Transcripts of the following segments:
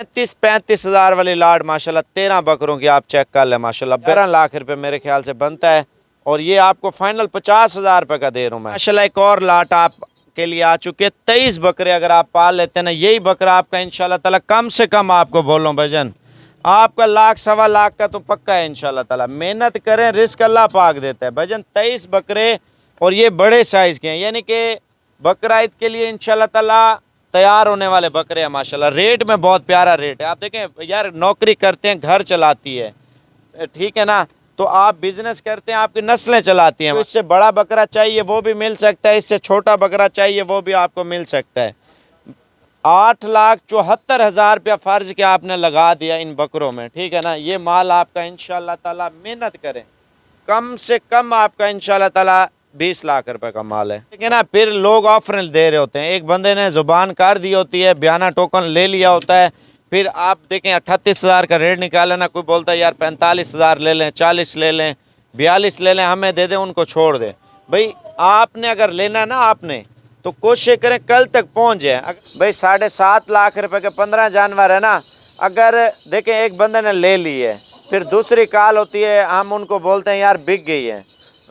35 हज़ार वाली लाट माशाल्लाह 13 बकरों की आप चेक कर लें माशाल्लाह 12 लाख रुपए मेरे ख्याल से बनता है। और ये आपको फाइनल 50 हज़ार रुपये का दे रहा हूँ मैं माशाल्लाह। एक और लाट आप के लिए आ चुके हैं 23 बकरे अगर आप पाल लेते हैं ना, यही बकरा आपका इंशाल्लाह ताला कम से कम आपको बोलो भजन आपका लाख सवा लाख का तो पक्का है इंशाल्लाह ताला। मेहनत करें, रिस्क अल्लाह पाक देता है भजन। 23 बकरे और ये बड़े साइज़ के हैं, यानी कि बकरा ईद के लिए इंशाल्लाह ताला तैयार होने वाले बकरे हैं माशाल्लाह। रेट में बहुत प्यारा रेट है। आप देखें यार, नौकरी करते हैं, घर चलाती है, ठीक है ना, तो आप बिजनेस करते हैं, आपकी नस्लें चलाती हैं। तो इससे बड़ा बकरा चाहिए वो भी मिल सकता है, इससे छोटा बकरा चाहिए वो भी आपको मिल सकता है। 8,74,000 रुपया फ़र्ज के आपने लगा दिया इन बकरों में, ठीक है ना। ये माल आपका इंशाल्लाह ताला, मेहनत करें, कम से कम आपका इंशाल्लाह ताला 20 लाख रुपए का माल है, ठीक है ना। फिर लोग ऑफर दे रहे होते हैं, एक बंदे ने जुबान कर दी होती है, बयाना टोकन ले लिया होता है, फिर आप देखें 38 हज़ार का रेट निकाले ना, कोई बोलता है यार 45 हज़ार ले लें, 40 ले लें, 42 ले लें, हमें दे दें, उनको छोड़ दें। भाई आपने अगर लेना ना आपने तो कोशिश करें कल तक पहुंच जाए। भाई 7.5 लाख रुपए के 15 जानवर है ना, अगर देखें एक बंदे ने ले ली है, फिर दूसरी कॉल होती है, हम उनको बोलते हैं यार बिक गई है,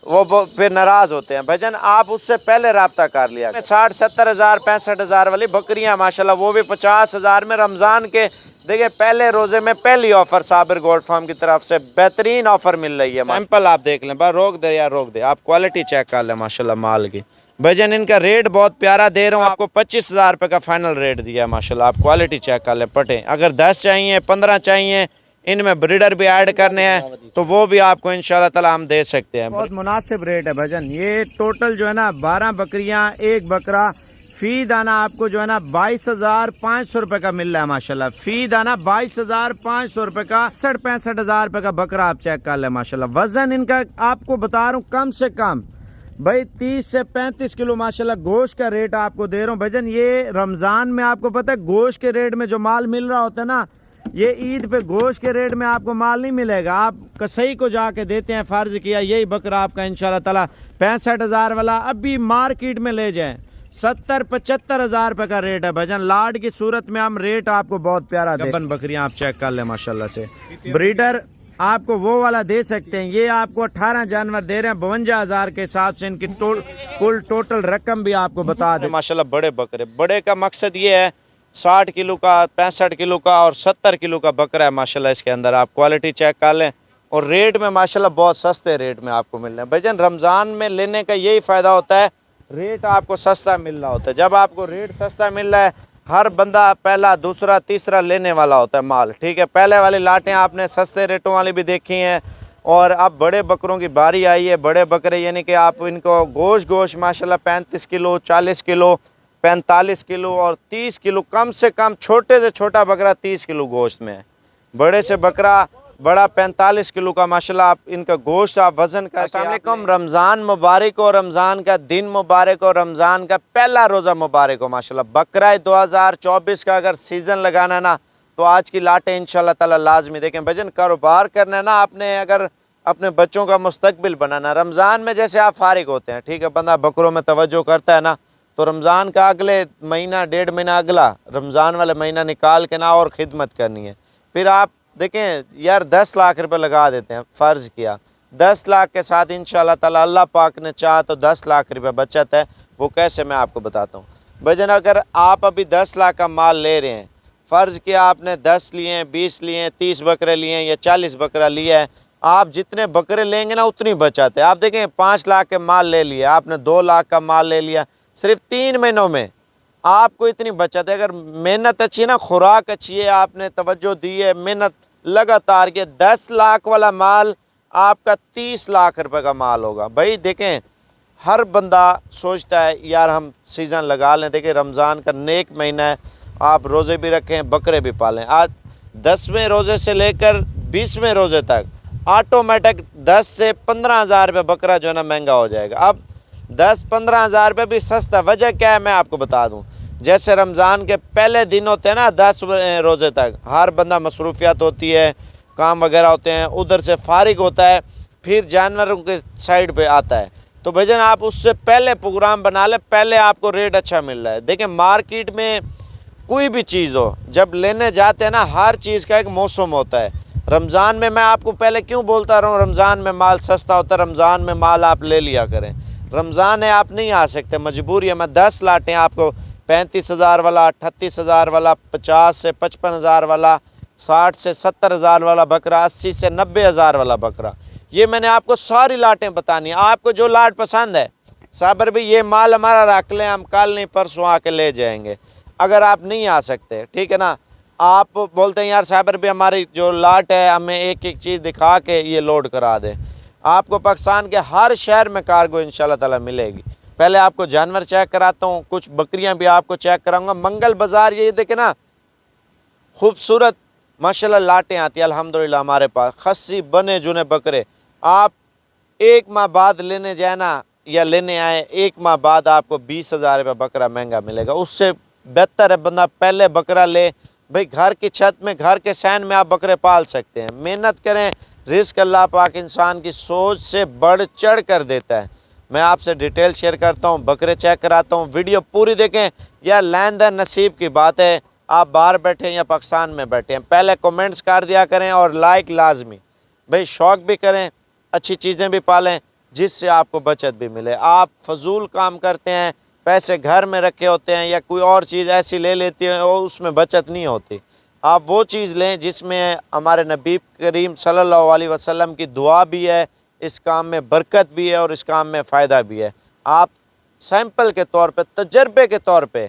वो फिर नाराज़ होते हैं भजन। आप उससे पहले रब्ता कर लिया। 60-70 हज़ार 65 हज़ार वाली बकरियां माशाल्लाह, वो भी 50 हज़ार में रमज़ान के देखिए पहले रोज़े में पहली ऑफ़र साबिर गोल्ड फार्म की तरफ से बेहतरीन ऑफ़र मिल रही है। सैंपल आप देख लें, बस रोक दे यार रोक दे, आप क्वालिटी चेक कर लें माशाल्लाह माल की भजन। इनका रेट बहुत प्यारा दे रहा हूँ आपको, 25 हज़ार रुपये का फाइनल रेट दिया है माशाल्लाह। आप क्वालिटी चेक कर लें, पटें अगर 10 चाहिए 15 चाहिए, इनमें ब्रीडर भी ऐड करने हैं तो वो भी आपको इंशाल्लाह ताला हम दे सकते हैं। बहुत मुनासिब रेट है भजन। ये टोटल जो है ना 12 बकरियां, एक बकरा, फी दाना आपको जो है ना 22,500 रुपये का मिल रहा है माशाल्लाह। फी दाना 22,500 रुपये का, 65 हज़ार रुपये का बकरा आप चेक कर लें माशाल्लाह। वजन इनका आपको बता रहा हूँ कम से कम भाई 30 से 35 किलो माशाल्लाह। गोश्त का रेट आपको दे रहा हूँ भजन। ये रमज़ान में आपको पता है गोश्त के रेट में जो माल मिल रहा होता है ना, ये ईद पे गोश्त के रेट में आपको माल नहीं मिलेगा। आप कसाई को जाके देते हैं, फ़र्ज किया यही बकरा आपका इंशाल्लाह ताला 65 हज़ार वाला अभी मार्केट में ले जाएं 70-75 हज़ार रुपये का रेट है भजन। लाड की सूरत में हम रेट आपको बहुत प्यारा दे। बकरियां आप चेक कर लें माशाल्लाह से। ब्रीडर आपको वो वाला दे सकते हैं। ये आपको 18 जानवर दे रहे हैं 52 हज़ार के हिसाब से। इनकी कुल टोटल रकम भी आपको बता दें माशाल्लाह। बड़े बकरे, बड़े का मकसद ये है 60 किलो का, 65 किलो का और 70 किलो का बकरा है माशाल्लाह। इसके अंदर आप क्वालिटी चेक कर लें और रेट में माशाल्लाह बहुत सस्ते रेट में आपको मिल रहे हैं भजन। रमज़ान में लेने का यही फ़ायदा होता है, रेट आपको सस्ता मिल रहा होता है। जब आपको रेट सस्ता मिल रहा है, हर बंदा पहला दूसरा तीसरा लेने वाला होता है माल, ठीक है। पहले वाली लाटें आपने सस्ते रेटों वाली भी देखी हैं और अब बड़े बकरों की बारी आई है। बड़े बकरे यानी कि आप इनको गोश्त माशाल्लाह 35 किलो, 40 किलो, 45 किलो और 30 किलो, कम से कम छोटे से छोटा बकरा 30 किलो गोश्त में है, बड़े से बकरा बड़ा 45 किलो का माशाल्लाह। आप इनका गोश्त आप वज़न का। अस्सलाम वालेकुम, रमज़ान मुबारक हो, रमज़ान का दिन मुबारक हो, रमज़ान का पहला रोज़ा मुबारक हो माशाल्लाह। बकरा 2024 का अगर सीज़न लगाना ना तो आज की लाटें इंशाल्लाह ताला लाजमी देखें भजन। कारोबार करना है ना आपने, अगर अपने बच्चों का मुस्तकबिल बनाना, रमज़ान में जैसे आप फारिग होते हैं, ठीक है, बंदा बकरों में तवज्जो करता है ना, तो रमज़ान का अगले महीना 1.5 महीना अगला रमज़ान वाला महीना निकाल के ना और ख़िदमत करनी है। फिर आप देखें यार 10 लाख रुपए लगा देते हैं, फ़र्ज़ किया 10 लाख के साथ इंशाल्लाह ताला अल्लाह पाक ने चाहा तो 10 लाख रुपए बचत है। वो कैसे मैं आपको बताता हूँ भजन। अगर आप अभी 10 लाख का माल ले रहे हैं, फ़र्ज़ किया आपने 10 लिए हैं, 20 लिए हैं, 30 बकरे लिए हैं या 40 बकरा लिया है, आप जितने बकरे लेंगे ना उतनी बचत है। आप देखें 5 लाख के माल ले लिया आपने, 2 लाख का माल ले लिया, सिर्फ 3 महीनों में आपको इतनी बचत है। अगर मेहनत अच्छी है ना, खुराक अच्छी है, आपने तवज्जो दी है, मेहनत लगातार के 10 लाख वाला माल आपका 30 लाख रुपए का माल होगा। भाई देखें हर बंदा सोचता है यार हम सीज़न लगा लें। देखिए रमज़ान का नेक महीना है, आप रोज़े भी रखें, बकरे भी पालें। आज 10वें रोज़े से लेकर 20वें रोज़े तक ऑटोमेटिक 10 से 15 हज़ार रुपये बकरा जो है ना महंगा हो जाएगा। अब 10-15 हज़ार रुपये भी सस्ता। वजह क्या है मैं आपको बता दूं। जैसे रमज़ान के पहले दिन होते हैं ना 10 रोज़े तक, हर बंदा मसरूफियात होती है, काम वगैरह होते हैं, उधर से फारिग होता है, फिर जानवरों के साइड पे आता है। तो भजन आप उससे पहले प्रोग्राम बना लें, पहले आपको रेट अच्छा मिल रहा है। देखें मार्केट में कोई भी चीज़ हो, जब लेने जाते हैं ना, हर चीज़ का एक मौसम होता है। रमज़ान में मैं आपको पहले क्यों बोलता रहा हूँ, रमज़ान में माल सस्ता होता है, रमज़ान में माल आप ले लिया करें। रमज़ान है, आप नहीं आ सकते, मजबूरी है। मैं 10 लाटें आपको 35,000 वाला, 38,000 वाला, 50 से 55,000 वाला, 60 से 70,000 वाला बकरा, 80 से 90,000 वाला बकरा, ये मैंने आपको सारी लाटें बतानी है। आपको जो लाट पसंद है, साबर भी ये माल हमारा रख लें, हम कल नहीं परसों आके ले जाएंगे। अगर आप नहीं आ सकते, ठीक है ना, आप बोलते हैं यार साबर भी हमारी जो लाट है हमें एक एक चीज़ दिखा के ये लोड करा दे, आपको पाकिस्तान के हर शहर में कार्गो इंशाल्लाह ताला मिलेगी। पहले आपको जानवर चेक कराता हूँ, कुछ बकरियां भी आपको चेक कराऊंगा। मंगल बाज़ार ये देखे ना, खूबसूरत माशाल्लाह लाटें आती है अल्हम्दुलिल्लाह हमारे पास, खस्सी बने जुने बकरे। आप एक माह बाद लेने जाए ना, या लेने आए, एक माह बाद आपको 20,000 रुपये बकरा महंगा मिलेगा। उससे बेहतर है बंदा पहले बकरा ले। भाई घर की छत में, घर के सैन में आप बकरे पाल सकते हैं। मेहनत करें, रिस्क अल्लाह पाक इंसान की सोच से बढ़ चढ़ कर देता है। मैं आपसे डिटेल शेयर करता हूँ, बकरे चेक कराता हूँ, वीडियो पूरी देखें। या लेन देन नसीब की बात है, आप बाहर बैठे हैं या पाकिस्तान में बैठे हैं, पहले कमेंट्स कर दिया करें और लाइक लाजमी। भाई शौक़ भी करें, अच्छी चीज़ें भी पालें जिससे आपको बचत भी मिले। आप फजूल काम करते हैं, पैसे घर में रखे होते हैं या कोई और चीज़ ऐसी ले लेती है और उसमें बचत नहीं होती। आप वो चीज़ लें जिसमें हमारे नबी करीम सल्लल्लाहु अलैहि वसल्लम की दुआ भी है, इस काम में बरकत भी है और इस काम में फ़ायदा भी है। आप सैंपल के तौर पे, तजर्बे के तौर पे,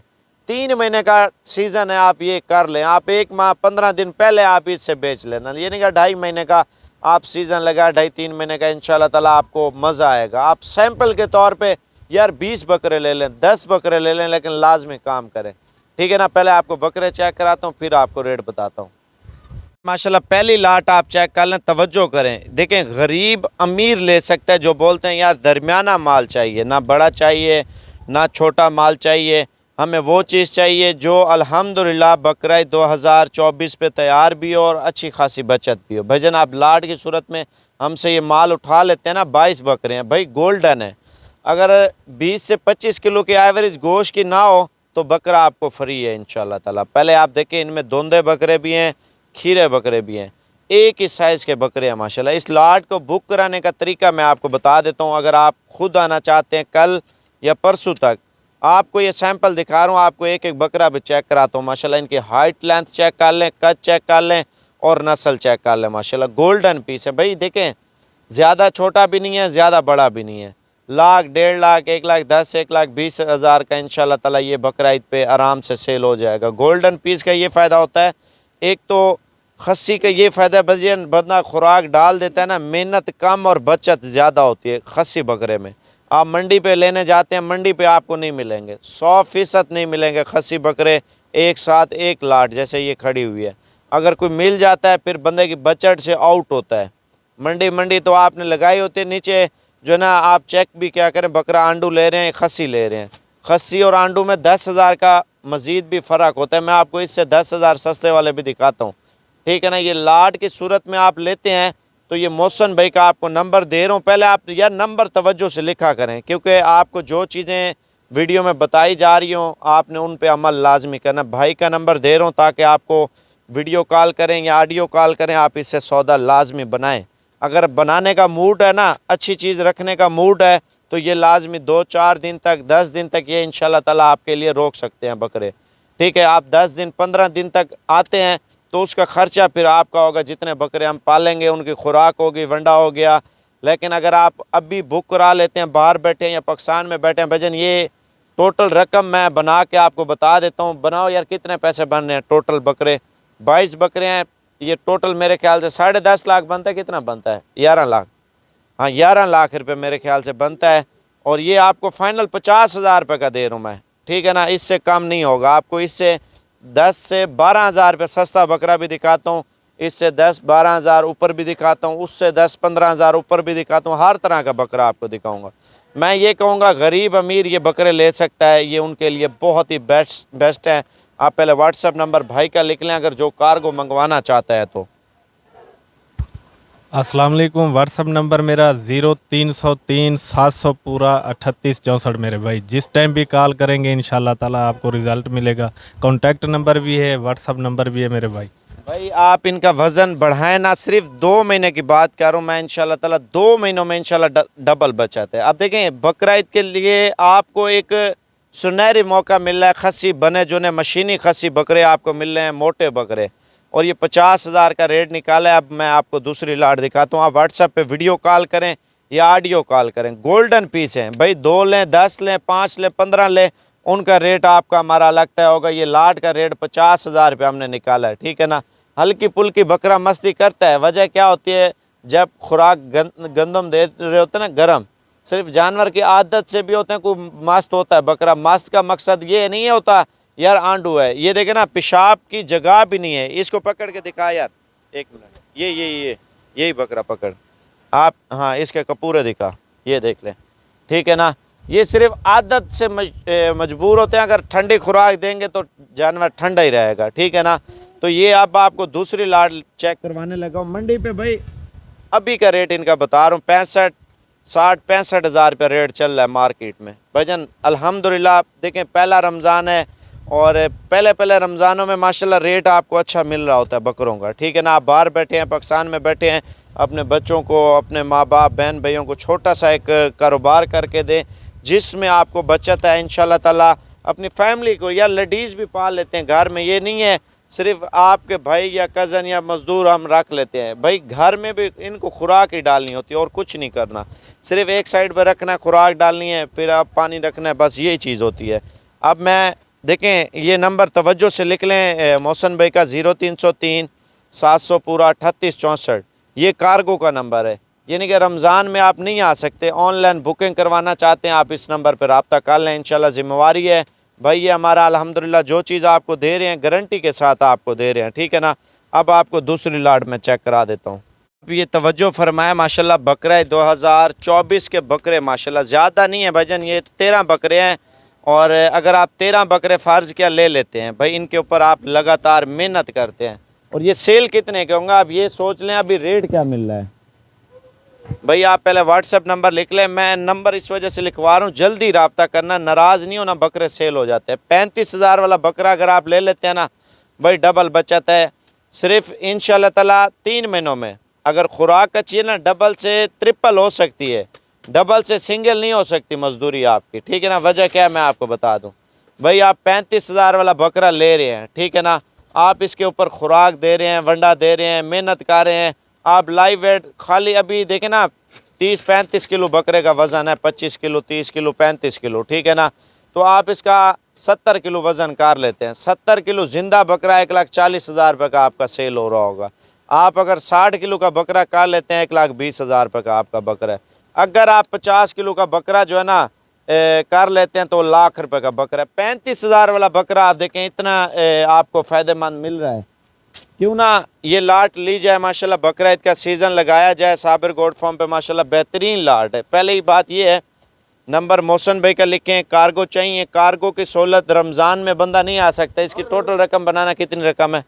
3 महीने का सीज़न है, आप ये कर लें। आप 1 माह 15 दिन पहले आप इससे बेच लेना, ये नहीं कि 2.5 महीने का आप सीज़न लगा, 2.5-3 महीने का इंशाल्लाह ताला आपको मज़ा आएगा। आप सैंपल के तौर पे यार 20 बकरे ले लें, 10 बकरे ले लें, लेकिन लाजमी काम करें, ठीक है ना। पहले आपको बकरे चेक कराता हूँ, फिर आपको रेट बताता हूँ। माशाल्लाह पहली लाट आप चेक कर लें, तवज्जो करें। देखें, गरीब अमीर ले सकता है, जो बोलते हैं यार दरमियाना माल चाहिए, ना बड़ा चाहिए ना छोटा माल चाहिए, हमें वो चीज़ चाहिए जो अल्हम्दुलिल्लाह बकरा 2024 पे तैयार भी हो और अच्छी खासी बचत भी हो। भजन आप लाट की सूरत में हमसे ये माल उठा लेते हैं ना, 22 बकरे हैं भाई, गोल्डन है। अगर 20 से 25 किलो की एवरेज गोश्त की ना हो तो बकरा आपको फ्री है इंशाल्लाह ताला। पहले आप देखें, इनमें दोंदे बकरे भी हैं, खीरे बकरे भी हैं, एक ही साइज़ के बकरे हैं माशाल्लाह। इस लाट को बुक कराने का तरीका मैं आपको बता देता हूँ। अगर आप खुद आना चाहते हैं कल या परसों तक, आपको ये सैंपल दिखा रहा हूँ, आपको एक एक बकरा भी चेक कराता हूँ माशाल्लाह। इनकी हाइट लेंथ चेक कर लें, कद चेक कर लें और नस्ल चेक कर लें माशाल्लाह। गोल्डन पीस है भाई, देखें ज़्यादा छोटा भी नहीं है, ज़्यादा बड़ा भी नहीं है। 1,00,000, 1,50,000, 1,10,000, 1,20,000 का इंशाल्लाह ताला ये बकरा ईद पे आराम से सेल हो जाएगा। गोल्डन पीस का ये फ़ायदा होता है, एक तो खस्सी का ये फ़ायदा है, बंदा खुराक डाल देता है ना, मेहनत कम और बचत ज़्यादा होती है खस्सी बकरे में। आप मंडी पे लेने जाते हैं, मंडी पे आपको नहीं मिलेंगे, 100% नहीं मिलेंगे खस्सी बकरे एक साथ एक लाट जैसे ये खड़ी हुई है। अगर कोई मिल जाता है फिर बंदे की बचत से आउट होता है। मंडी तो आपने लगाई होती है, नीचे जो है ना, आप चेक भी क्या करें, बकरा आंडू ले रहे हैं, खस्सी ले रहे हैं। खस्सी और आंडू में 10,000 का मज़ीद भी फ़र्क होता है। मैं आपको इससे 10,000 सस्ते वाले भी दिखाता हूँ, ठीक है ना। ये लाट की सूरत में आप लेते हैं तो ये मोहसन भाई का आपको नंबर दे रहा हूँ। पहले आप यार नंबर तवज्जो से लिखा करें, क्योंकि आपको जो चीज़ें वीडियो में बताई जा रही हों आपने उन पे अमल लाजमी करना। भाई का नंबर दे रहा हूँ ताकि आपको वीडियो कॉल करें या ऑडियो कॉल करें, आप इससे सौदा लाजमी बनाएं। अगर बनाने का मूड है ना, अच्छी चीज़ रखने का मूड है, तो ये लाजमी 2-4 दिन तक, 10 दिन तक ये इंशाल्लाह ताला आपके लिए रोक सकते हैं बकरे, ठीक है। आप 10 दिन 15 दिन तक आते हैं तो उसका ख़र्चा फिर आपका होगा, जितने बकरे हम पालेंगे उनकी खुराक होगी, वंडा हो गया। लेकिन अगर आप अभी बुक करा लेते हैं, बाहर बैठे हैं या पाकिस्तान में बैठे हैं, भजन ये टोटल रकम मैं बना के आपको बता देता हूँ। बनाओ यार कितने पैसे बन रहे हैं टोटल बकरे, 22 बकरे हैं, ये टोटल मेरे ख्याल से 10.5 लाख बनता है। कितना बनता है? 11 लाख, हाँ 11 लाख रुपये मेरे ख्याल से बनता है। और ये आपको फाइनल 50,000 रुपये का दे रहा हूँ मैं, ठीक है ना, इससे कम नहीं होगा। आपको इससे 10 से 12,000 रुपये सस्ता बकरा भी दिखाता हूँ, इससे 10-12,000 ऊपर भी दिखाता हूँ, उससे 10-15,000 ऊपर भी दिखाता हूँ। हर तरह का बकरा आपको दिखाऊंगा। मैं ये कहूँगा गरीब अमीर ये बकरे ले सकता है, ये उनके लिए बहुत ही बेस्ट है। आप पहले व्हाट्सएप नंबर भाई का लिख लें अगर जो कार्गो मंगवाना चाहता है तो। अस्सलाम वालेकुम। व्हाट्सअप नंबर मेरा 0303 700 पूरा 3864 मेरे भाई। जिस टाइम भी कॉल करेंगे इंशाल्लाह ताला आपको रिज़ल्ट मिलेगा। कॉन्टैक्ट नंबर भी है, व्हाट्सअप नंबर भी है मेरे भाई। भाई आप इनका वज़न बढ़ाएं ना, सिर्फ 2 महीने की बात कर रहा हूँ मैं, इंशाल्लाह ताला 2 महीनों में इंशाल्लाह डबल बचत है। अब देखें बकरा ईद के लिए आपको एक सुनहरी मौका मिल रहा है, खस्सी बने जो ने मशीनी खस्सी बकरे आपको मिल रहे हैं, मोटे बकरे, और ये 50,000 का रेट निकाला है। अब मैं आपको दूसरी लाट दिखाता हूँ। आप व्हाट्सएप पे वीडियो कॉल करें या ऑडियो कॉल करें, गोल्डन पीस हैं भाई, 2 लें 10 लें 5 लें 15 लें, उनका रेट आपका हमारा लगता होगा। ये लाट का रेट 50,000 रुपये हमने निकाला है, ठीक है ना। हल्की पुल्की बकरा मस्ती करता है, वजह क्या होती है, जब खुराक गंदम दे रहे होते हैं ना गर्म, सिर्फ जानवर की आदत से भी होते हैं, कोई मस्त होता है बकरा। मस्त का मकसद ये नहीं होता यार आंडू है, ये देखे ना पेशाब की जगह भी नहीं है। इसको पकड़ के दिखा यार, एक मिनट, ये यही बकरा पकड़ आप, हाँ इसके कपूरे दिखा, ये देख लें, ठीक है ना। ये सिर्फ आदत से मजबूर होते हैं, अगर ठंडी खुराक देंगे तो जानवर ठंडा ही रहेगा, ठीक है ना। तो ये अब आपको दूसरी लाट चेक करवाने लगा हूँ मंडी पे भाई। अभी का रेट इनका बता रहा हूँ 65,000 रुपये रेट चल रहा है मार्केट में भजन। अल्हम्दुलिल्लाह देखें पहला रमज़ान है, और पहले रमज़ानों में माशाल्लाह रेट आपको अच्छा मिल रहा होता है बकरों का, ठीक है ना। आप बाहर बैठे हैं, पाकिस्तान में बैठे हैं, अपने बच्चों को, अपने माँ बाप बहन भाइयों को छोटा सा एक कारोबार करके दें जिसमें आपको बचत है इंशाल्लाह ताला। अपनी फैमिली को या लेडीज़ भी पाल लेते हैं घर में, ये नहीं है सिर्फ आपके भाई या कज़न या मज़दूर हम रख लेते हैं भाई, घर में भी इनको खुराक ही डालनी होती है और कुछ नहीं करना, सिर्फ एक साइड पर रखना है, खुराक डालनी है, फिर आप पानी रखना है, बस यही चीज़ होती है। अब मैं देखें ये नंबर तवज्जो से लिख लें मोहसन भाई का 0303 700 पूरा 3864, ये कार्गो का नंबर है, यानी कि रमज़ान में आप नहीं आ सकते, ऑनलाइन बुकिंग करवाना चाहते हैं आप इस नंबर पर रब्ता कर लें, इंशाल्लाह ज़िम्मेवारी है भाई ये हमारा। अल्हम्दुलिल्लाह जो चीज़ आपको दे रहे हैं गारंटी के साथ आपको दे रहे हैं, ठीक है ना। अब आपको दूसरी लाट में चेक करा देता हूँ। अब ये तवज्जो फरमाया माशाल्लाह, बकरा 2024 के बकरे माशाल्लाह ज़्यादा नहीं है भाईजान, ये 13 बकरे हैं, और अगर आप 13 बकरे फ़र्ज़ क्या ले लेते हैं भाई, इनके ऊपर आप लगातार मेहनत करते हैं, और ये सेल कितने के होंगे आप ये सोच लें। अभी रेट क्या मिल रहा है भाई, आप पहले व्हाट्सएप नंबर लिख लें, मैं नंबर इस वजह से लिखवा रहा हूँ, जल्दी रब्ता करना, नाराज़ नहीं होना, बकरे सेल हो जाते हैं। 35,000 वाला बकरा अगर आप ले लेते हैं ना भाई, डबल बचत है। सिर्फ इंशाल्लाह ताला 3 महीनों में अगर खुराक अच्छी है ना, डबल से ट्रिपल हो सकती है, डबल से सिंगल नहीं हो सकती मजदूरी आपकी, ठीक है ना। वजह क्या है मैं आपको बता दूँ भाई, आप 35,000 वाला बकरा ले रहे हैं, ठीक है ना, आप इसके ऊपर खुराक दे रहे हैं, वंडा दे रहे हैं, मेहनत कर रहे हैं, आप लाइव वेट खाली अभी देखें ना 30-35 किलो बकरे का वज़न है, 25 किलो 30 किलो 35 किलो, ठीक है ना। तो आप इसका 70 किलो वज़न कर लेते हैं, 70 किलो ज़िंदा बकरा 1,40,000 रुपये का आपका सेल हो रहा होगा। आप अगर 60 किलो का बकरा कर लेते हैं 1,20,000 रुपये का आपका बकरा है। अगर आप 50 किलो का बकरा जो है ना कर लेते हैं तो लाख रुपए का बकरा है। 35,000 वाला बकरा आप देखें इतना आपको फ़ायदेमंद मिल रहा है, क्यों ना ये लाट ली जाए माशाल्लाह। बकरा ईद का सीज़न लगाया जाए साबिर गोट फार्म पे माशाल्लाह बेहतरीन लाट है। पहले ही बात ये है, नंबर मोहसन भाई का लिखें, कार्गो चाहिए, कार्गो की सहूलत रमज़ान में बंदा नहीं आ सकता। इसकी टोटल रकम बनाना कितनी रकम है,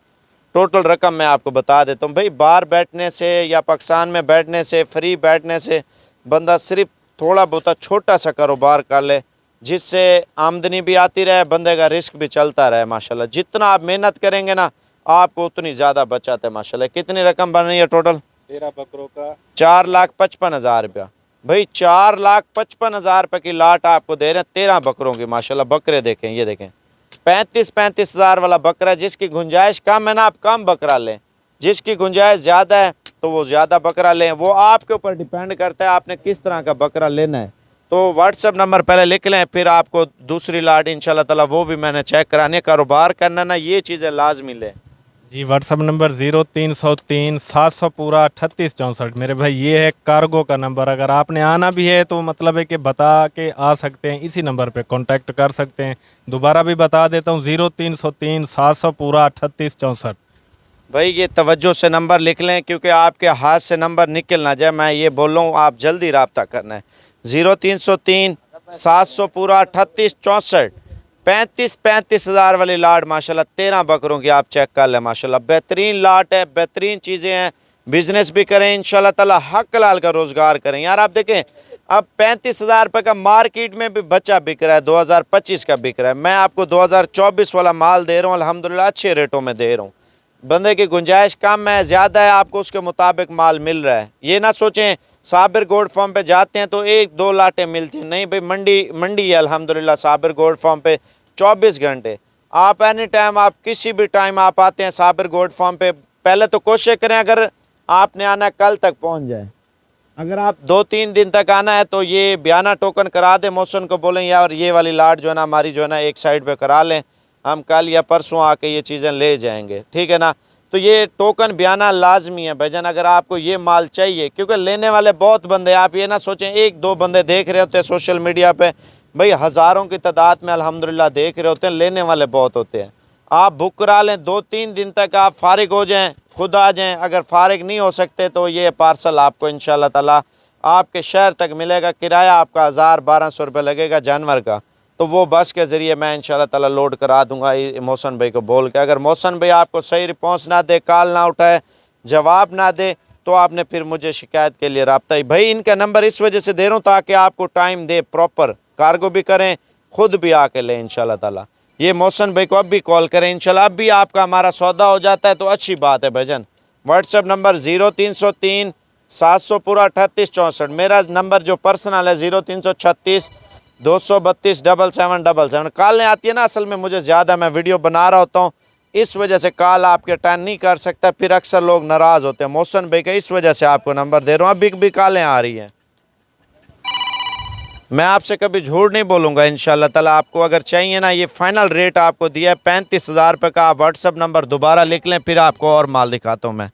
टोटल रकम मैं आपको बता देता हूँ भाई। बाहर बैठने से या पाकिस्तान में बैठने से, फ्री बैठने से बंदा सिर्फ थोड़ा बहुत छोटा सा कारोबार कर ले जिससे आमदनी भी आती रहे, बंदे का रिस्क भी चलता रहे माशाल्लाह। जितना आप मेहनत करेंगे ना आपको उतनी ज़्यादा बचत है माशाल्लाह। कितनी रकम बन रही है टोटल? 13 बकरों का 4,55,000 रुपया भाई, 4,55,000 रुपये की लाट आपको दे रहे हैं 13 बकरों की माशाल्लाह। बकरे देखें, ये देखें 35,000 वाला बकरा। जिसकी गुंजाइश कम है ना आप कम बकरा लें, जिसकी गुंजाइश ज़्यादा है तो वो ज़्यादा बकरा लें, वो आपके ऊपर डिपेंड करता है आपने किस तरह का बकरा लेना है। तो व्हाट्सअप नंबर पहले लिख लें, फिर आपको दूसरी लाट इंशाल्लाह ताला वो भी मैंने चेक करानी है। कारोबार करना ना ये चीज़ें लाजमी लें जी। व्हाट्सअप नंबर 0303 700 पूरा 3864 मेरे भाई, ये है कार्गो का नंबर। अगर आपने आना भी है तो मतलब है कि बता के आ सकते हैं, इसी नंबर पे कांटेक्ट कर सकते हैं। दोबारा भी बता देता हूँ 0303 700 पूरा 3864 भाई। ये तवज्जो से नंबर लिख लें क्योंकि आपके हाथ से नंबर निकल ना जाए, मैं ये बोल रहा हूँ आप जल्दी रब्ता करना है। 0303 700 पूरा 3864 35,000 वाली लाट माशाल्लाह 13 बकरों की आप चेक कर लें माशाल्लाह। बेहतरीन लाट है, बेहतरीन चीज़ें हैं, बिजनेस भी करें इंशाल्लाह ताला, हक हलाल का रोज़गार करें। यार आप देखें, अब 35,000 रुपये का मार्केट में भी बच्चा बिक रहा है, 2025 का बिक रहा है। मैं आपको 2024 वाला माल दे रहा हूँ, अल्हम्दुलिल्लाह अच्छे रेटों में दे रहा हूँ। बंदे की गुंजाइश कम है, ज़्यादा है, आपको उसके मुताबिक माल मिल रहा है। ये ना सोचें साबिर गोल्ड फार्म पे जाते हैं तो 1-2 लाटें मिलती हैं, नहीं भाई, मंडी है अल्हम्दुलिल्लाह साबिर गोल्ड फार्म पे 24 घंटे। आप एनी टाइम, आप किसी भी टाइम आप आते हैं साबिर गोल्ड फार्म पे। पहले तो कोशिश करें, अगर आपने आना है कल तक पहुंच जाए। अगर आप 2-3 दिन तक आना है तो ये बयाना टोकन करा दें, मौसन को बोलें यार ये वाली लाट जो है ना हमारी जो है ना एक साइड पे करा लें, हम कल या परसों आके ये चीज़ें ले जाएंगे, ठीक है ना। तो ये टोकन बयाना लाजमी है भाईजान, अगर आपको ये माल चाहिए, क्योंकि लेने वाले बहुत बंदे, आप ये ना सोचें 1-2 बंदे देख रहे होते हैं सोशल मीडिया पे, भाई हज़ारों की तादाद में अल्हम्दुलिल्लाह देख रहे होते हैं, लेने वाले बहुत होते हैं। आप बुक करा लें, 2-3 दिन तक आप फारिग हो जाएं, खुद आ जाएं। अगर फारिग नहीं हो सकते तो ये पार्सल आपको इंशाल्लाह ताला आपके शहर तक मिलेगा। किराया आपका 1000-1200 रुपये लगेगा जानवर का, तो वो बस के ज़रिए मैं इंशाल्लाह ताला लोड करा दूंगा मौसन भाई को बोल के। अगर मौसन भाई आपको सही रिस्पॉन्स ना दे, कॉल ना उठाए, जवाब ना दे, तो आपने फिर मुझे शिकायत के लिए रब्ता ही। भाई इनका नंबर इस वजह से दे रहा हूँ ताकि आपको टाइम दे, प्रॉपर कार्गो भी करें, खुद भी आके लें इंशाल्लाह ताला। ये मौसन भाई को अब भी कॉल करें इंशाल्लाह, अब भी आपका हमारा सौदा हो जाता है तो अच्छी बात है भाईजान। व्हाट्सएप नंबर 0303 700 पूरा 3864। मेरा नंबर जो पर्सनल है 0336 232 7777। कॉलें आती है ना, असल में मुझे ज़्यादा, मैं वीडियो बना रहा होता हूँ, इस वजह से कॉल आपके अटेंड नहीं कर सकता, फिर अक्सर लोग नाराज़ होते हैं। मौसन भाई का इस वजह से आपको नंबर दे रहा हूँ, अभी भी कॉलें आ रही हैं। मैं आपसे कभी झूठ नहीं बोलूँगा इंशाल्लाह ताला। आपको अगर चाहिए ना, ये फ़ाइनल रेट आपको दिया है 35,000 रुपये का। आप व्हाट्सअप नंबर दोबारा लिख लें, फिर आपको और माल दिखाता हूँ मैं।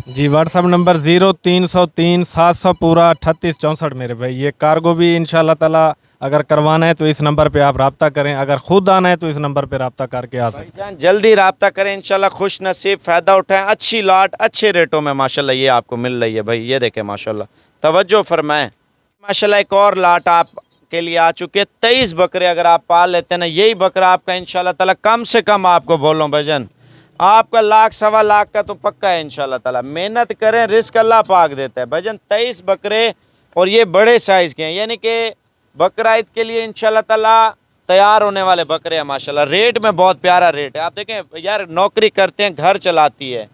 जी, व्हाट्सअप नंबर 0303 700 पूरा 3864 मेरे भाई। ये कार्गो भी इंशाल्लाह ताला अगर करवाना है तो इस नंबर पे आप रब्ता करें, अगर खुद आना है तो इस नंबर पे रब्ता करके आ सकते हैं। भाईजान जल्दी रब्ता करें इंशाल्लाह, खुश नसीब, फ़ायदा उठाएं। अच्छी लाट अच्छे रेटों में माशाल्लाह ये आपको मिल रही है भाई, ये देखें माशाल्लाह, तवज्जो फरमाएं। माशाल्लाह एक और लाट आपके लिए आ चुकी है। 23 बकरे अगर आप पाल लेते हैं ना, यही बकरा आपका इंशाल्लाह ताला कम से कम, आपको बोलो भाईजान, आपका 1-1.25 का तो पक्का है इंशाल्लाह ताला। मेहनत करें, रिस्क अल्लाह पाक देता है भाईजान। 23 बकरे और ये बड़े साइज़ के हैं, यानी कि बकरा ईद के लिए इंशाल्लाह ताला तैयार होने वाले बकरे हैं माशाल्लाह। रेट में बहुत प्यारा रेट है। आप देखें यार, नौकरी करते हैं, घर चलाती है,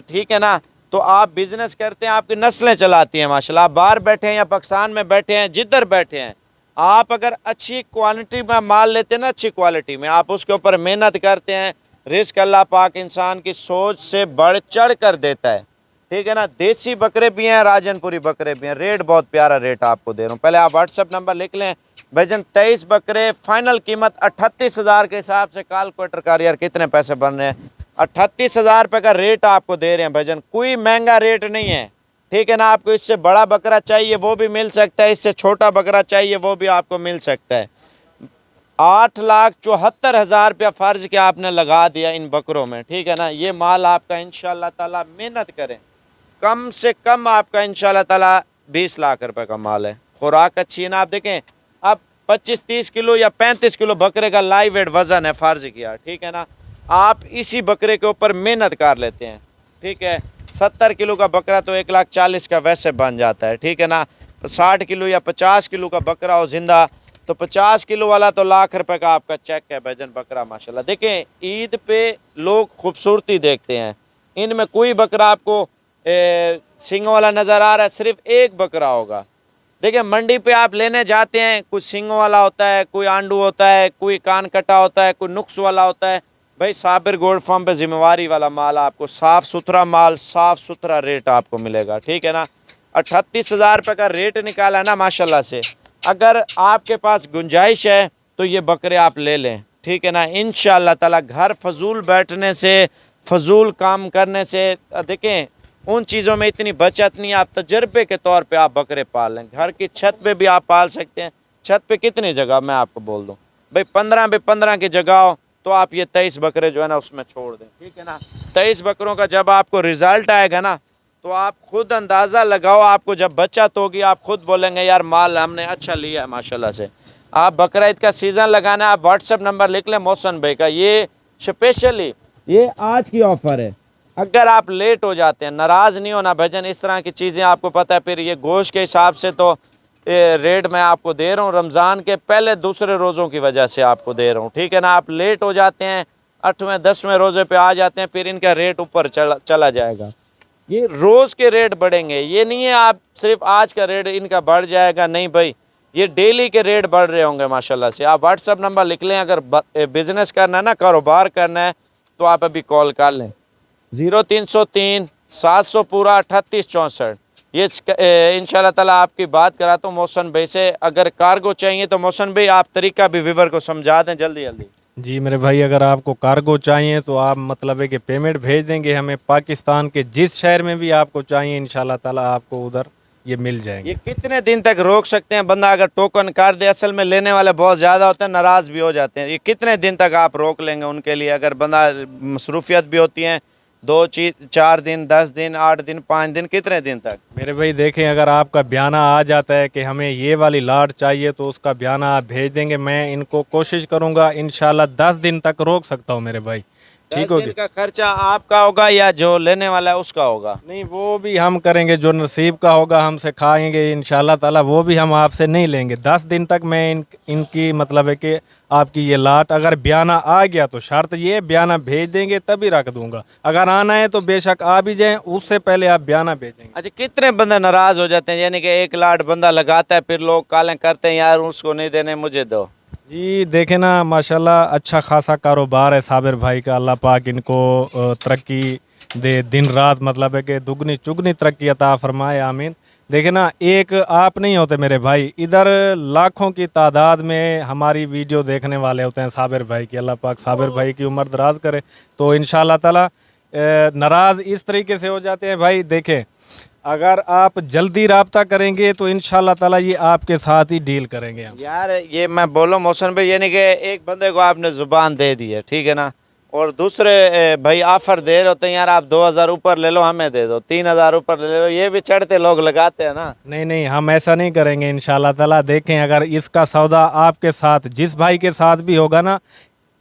ठीक है ना, तो आप बिज़नेस करते हैं, आपकी नस्लें चलाती हैं माशाल्लाह। आप बाहर बैठे हैं या पाकिस्तान में बैठे हैं, जिधर बैठे हैं, आप अगर अच्छी क्वालिटी में माल लेते हैं ना, अच्छी क्वालिटी में, आप उसके ऊपर मेहनत करते हैं, रिस्क अल्लाह पाक इंसान की सोच से बढ़ चढ़ कर देता है, ठीक है ना। देसी बकरे भी हैं, राजनपुरी बकरे भी हैं। रेट बहुत प्यारा रेट आपको दे रहा हूँ। पहले आप व्हाट्सअप नंबर लिख लें भाईजान। 23 बकरे, फाइनल कीमत 38,000 के हिसाब से कैलकुलेटर कर यार कितने पैसे बन रहे हैं। 38,000 रुपये का रेट आपको दे रहे हैं भाईजान, कोई महंगा रेट नहीं है, ठीक है ना। आपको इससे बड़ा बकरा चाहिए वो भी मिल सकता है, इससे छोटा बकरा चाहिए वो भी आपको मिल सकता है। 8,74,000 रुपया फ़र्ज के आपने लगा दिया इन बकरों में, ठीक है ना। ये माल आपका इंशाल्लाह ताला, मेहनत करें, कम से कम आपका इंशाल्लाह ताला 20 लाख रुपए का माल है। खुराक अच्छी है ना। आप देखें, अब 25-30 किलो या 35 किलो बकरे का लाइव वेट वज़न है फ़र्ज किया, ठीक है ना। आप इसी बकरे के ऊपर मेहनत कर लेते हैं, ठीक है। 70 किलो का बकरा तो 1,40,000 का वैसे बन जाता है, ठीक है ना। 60 किलो या 50 किलो का बकरा हो जिंदा, तो 50 किलो वाला तो लाख रुपए का आपका चेक है भाईजान बकरा माशाल्लाह। देखें, ईद पे लोग खूबसूरती देखते हैं, इनमें कोई बकरा आपको सींगों वाला नज़र आ रहा है, सिर्फ एक बकरा होगा। देखिए, मंडी पे आप लेने जाते हैं, कुछ सींगों वाला होता है, कोई आंडू होता है, कोई कान कटा होता है, कोई नुक्स वाला होता है। भाई साबिर गोल्ड फार्म पे जिम्मेवारी वाला माल, आपको साफ़ सुथरा माल, साफ़ सुथरा रेट आपको मिलेगा, ठीक है ना। 38,000 रुपये का रेट निकाला है ना माशाल्लाह से। अगर आपके पास गुंजाइश है तो ये बकरे आप ले लें, ठीक है ना। इंशाल्लाह ताला घर फजूल बैठने से, फजूल काम करने से, देखें उन चीज़ों में इतनी बचत नहीं। आप तजर्बे के तौर पे आप बकरे पाल लें, घर की छत पे भी आप पाल सकते हैं। छत पे कितनी जगह, मैं आपको बोल दूं भाई, 15 बाई 15 की जगह हो तो आप ये 23 बकरे जो है ना उसमें छोड़ दें, ठीक है ना। 23 बकरों का जब आपको रिज़ल्ट आएगा ना, तो आप खुद अंदाज़ा लगाओ, आपको जब बचत होगी आप खुद बोलेंगे यार माल हमने अच्छा लिया है माशाल्लाह से। आप बकरा ईद का सीज़न लगाना, आप व्हाट्सअप नंबर लिख लें मौसन भाई का। ये स्पेशली ये आज की ऑफ़र है, अगर आप लेट हो जाते हैं, नाराज़ नहीं होना भाईजान, इस तरह की चीज़ें आपको पता है। फिर ये गोश्त के हिसाब से तो रेट मैं आपको दे रहा हूँ, रमज़ान के पहले दूसरे रोज़ों की वजह से आपको दे रहा हूँ, ठीक है ना। आप लेट हो जाते हैं, 8वें 10वें रोज़े पे आ जाते हैं, फिर इनका रेट ऊपर चला जाएगा। ये रोज़ के रेट बढ़ेंगे, ये नहीं है आप सिर्फ आज का रेट इनका बढ़ जाएगा, नहीं भाई, ये डेली के रेट बढ़ रहे होंगे माशाल्लाह से। आप व्हाट्सअप नंबर लिख लें, अगर बिज़नेस करना है ना, कारोबार करना है, तो आप अभी कॉल कर लें 0303 700 पूरा 3864। ये इंशाल्लाह ताला आपकी बात कराता हूँ मोहसन भाई से। अगर कार्गो चाहिए तो मोहसन भाई आप तरीका भी व्यूवर को समझा दें जल्दी जल्दी। जी मेरे भाई, अगर आपको कार्गो चाहिए तो आप मतलब है कि पेमेंट भेज देंगे हमें, पाकिस्तान के जिस शहर में भी आपको चाहिए इंशाल्लाह ताला आपको उधर ये मिल जाएंगे। ये कितने दिन तक रोक सकते हैं? बंदा अगर टोकन कर दे, असल में लेने वाले बहुत ज़्यादा होते हैं, नाराज़ भी हो जाते हैं, ये कितने दिन तक आप रोक लेंगे उनके लिए? अगर बंदा मसरूफियत भी होती हैं, 4 दिन, 10 दिन, 8 दिन, 5 दिन, कितने दिन तक? मेरे भाई देखें, अगर आपका बयाना आ जाता है कि हमें ये वाली लाट चाहिए तो उसका बयाना आप भेज देंगे, मैं इनको कोशिश करूंगा इंशाल्लाह 10 दिन तक रोक सकता हूं मेरे भाई। ठीक 10 दिन का खर्चा आपका होगा या जो लेने वाला है उसका होगा? नहीं, वो भी हम करेंगे, जो नसीब का होगा हमसे खाएंगे इंशाल्लाह ताला, वो भी हम आपसे नहीं लेंगे। 10 दिन तक मैं इनकी मतलब है कि आपकी ये लाट अगर बयाना आ गया तो शर्त ये बयाना भेज देंगे तभी रख दूंगा। अगर आना है तो बेशक आ भी जाएं, उससे पहले आप बयाना भेजेंगे। अच्छा, कितने बंदे नाराज़ हो जाते हैं? यानी कि एक लाट बंदा लगाता है, फिर लोग कालें करते हैं, यार उसको नहीं देने, मुझे दो। जी देखे ना, माशाल्लाह अच्छा खासा कारोबार है साबिर भाई का, अल्लाह पाक इनको तरक्की दे, दिन रात मतलब है कि दुगनी चुगनी तरक्की अता फरमाए, आमीन। देखे ना, एक आप नहीं होते मेरे भाई, इधर लाखों की तादाद में हमारी वीडियो देखने वाले होते हैं साबिर भाई की। अल्लाह पाक साबिर भाई की उम्र दराज करे। तो इंशाल्लाह ताला नाराज़ इस तरीके से हो जाते हैं भाई। देखें, अगर आप जल्दी राब्ता करेंगे तो इंशाल्लाह ताला ये आपके साथ ही डील करेंगे हम। यार ये मैं बोलो मोहसन भाई, यानी कि एक बंदे को आपने ज़ुबान दे दी है, ठीक है ना, और दूसरे भाई ऑफर दे रहे होते हैं, यार आप 2000 ऊपर ले लो, हमें दे दो 3000 ऊपर ले लो, ये भी चढ़ते लोग लगाते हैं ना। नहीं नहीं, हम ऐसा नहीं करेंगे इंशाल्लाह ताला। देखें, अगर इसका सौदा आपके साथ जिस भाई के साथ भी होगा ना,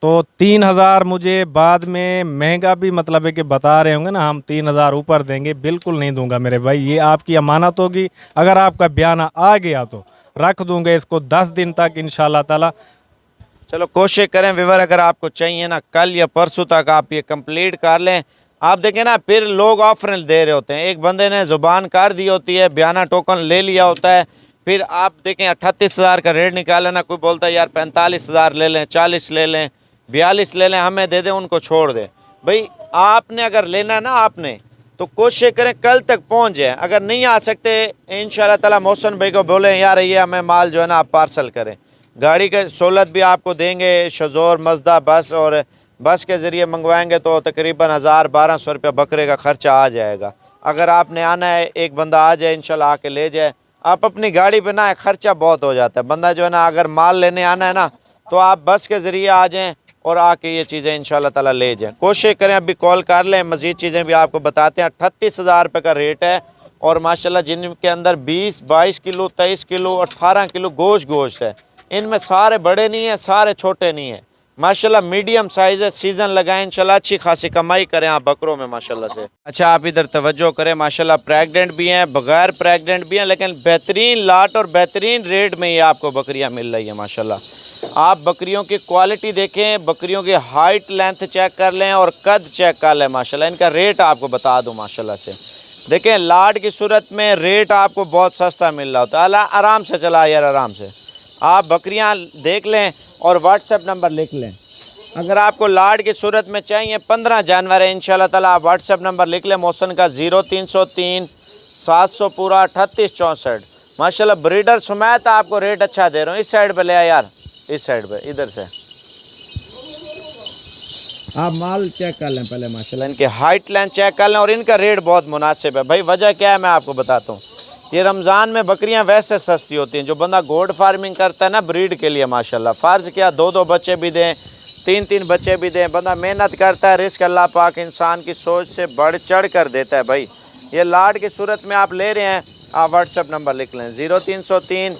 तो 3000 मुझे बाद में महंगा भी मतलब है कि बता रहे होंगे ना, हम 3000 ऊपर देंगे, बिल्कुल नहीं दूंगा मेरे भाई, ये आपकी अमानत होगी। अगर आपका बयाना आ गया तो रख दूंगा इसको 10 दिन तक इंशाल्लाह ताला। चलो कोशिश करें व्यूवर, अगर आपको चाहिए ना, कल या परसों तक आप ये कंप्लीट कर लें। आप देखें ना, फिर लोग ऑफर दे रहे होते हैं, एक बंदे ने ज़ुबान कर दी होती है, बयाना टोकन ले लिया होता है, फिर आप देखें 38,000 का रेट निकाले ना, कोई बोलता है यार 45,000 ले लें, 40 ले लें, 42 ले लें, हमें दे दें, उनको छोड़ दें। भाई आपने अगर लेना है ना, आपने तो कोशिश करें कल तक पहुंच जाए। अगर नहीं आ सकते, इंशाल्लाह ताला मोहसन भाई को बोलें यार ये हमें माल जो है ना आप पार्सल करें, गाड़ी की सहूलत भी आपको देंगे, शजोर मजदा बस, और बस के ज़रिए मंगवाएंगे तो तकरीबन 1000-1200 रुपया बकरे का ख़र्चा आ जाएगा। अगर आपने आना है, एक बंदा आ जाए इंशाल्लाह आके ले जाए, आप अपनी गाड़ी पे ना, ख़र्चा बहुत हो जाता है। बंदा जो है ना, अगर माल लेने आना है ना, तो आप बस के ज़रिए आ जाएँ और आके ये चीज़ें इंशाल्लाह ताला ले जाएँ। कोशिश करें, अभी कॉल कर लें, मज़ीद चीज़ें भी आपको बताते हैं। 38,000 रुपये का रेट है, और माशाल्लाह जिनके अंदर 20-22 किलो, 23 किलो, 18 किलो गोश्त है, इनमें सारे बड़े नहीं है, सारे छोटे नहीं है, माशाल्लाह मीडियम साइज़ है। सीज़न लगाएं इंशाल्लाह, अच्छी खासी कमाई करें आप बकरों में माशाल्लाह से। अच्छा, आप इधर तवज्जो करें, माशाल्लाह प्रेग्नेंट भी हैं, बगैर प्रेग्नेंट भी हैं, लेकिन बेहतरीन लाट और बेहतरीन रेट में ये आपको बकरियां मिल रही है माशाल्लाह। आप बकरियों की क्वालिटी देखें, बकरियों की हाइट लेंथ चेक कर लें और कद चेक कर लें माशाल्लाह। इनका रेट आपको बता दूँ माशाल्लाह से। देखें, लाट की सूरत में रेट आपको बहुत सस्ता मिल रहा होता है। आराम से चला यार, आराम से आप बकरियां देख लें और व्हाट्सएप नंबर लिख लें। अगर आपको लाट की सूरत में चाहिए, 15 जानवर है इंशाल्लाह ताला, आप व्हाट्सएप नंबर लिख लें मोहसन का 0303 700 पूरा 3864। माशाल्लाह ब्रीडर सुमैत आपको रेट अच्छा दे रहा हूँ। इस साइड पे ले आया यार, इस साइड पे, इधर से आप माल चेक कर लें पहले माशाल्लाह, इनके हाइट लाइन चेक कर लें, और इनका रेट बहुत मुनासिब है भाई। वजह क्या है मैं आपको बताता हूँ। ये रमज़ान में बकरियां वैसे सस्ती होती हैं, जो बंदा गोड फार्मिंग करता है ना ब्रीड के लिए, माशाल्लाह फ़र्ज़ क्या 2-2 बच्चे भी दें, 3-3 बच्चे भी दें, बंदा मेहनत करता है, रिस्क अल्लाह पाक इंसान की सोच से बढ़ चढ़ कर देता है भाई। ये लाट की सूरत में आप ले रहे हैं, आप व्हाट्सएप नंबर लिख लें 0303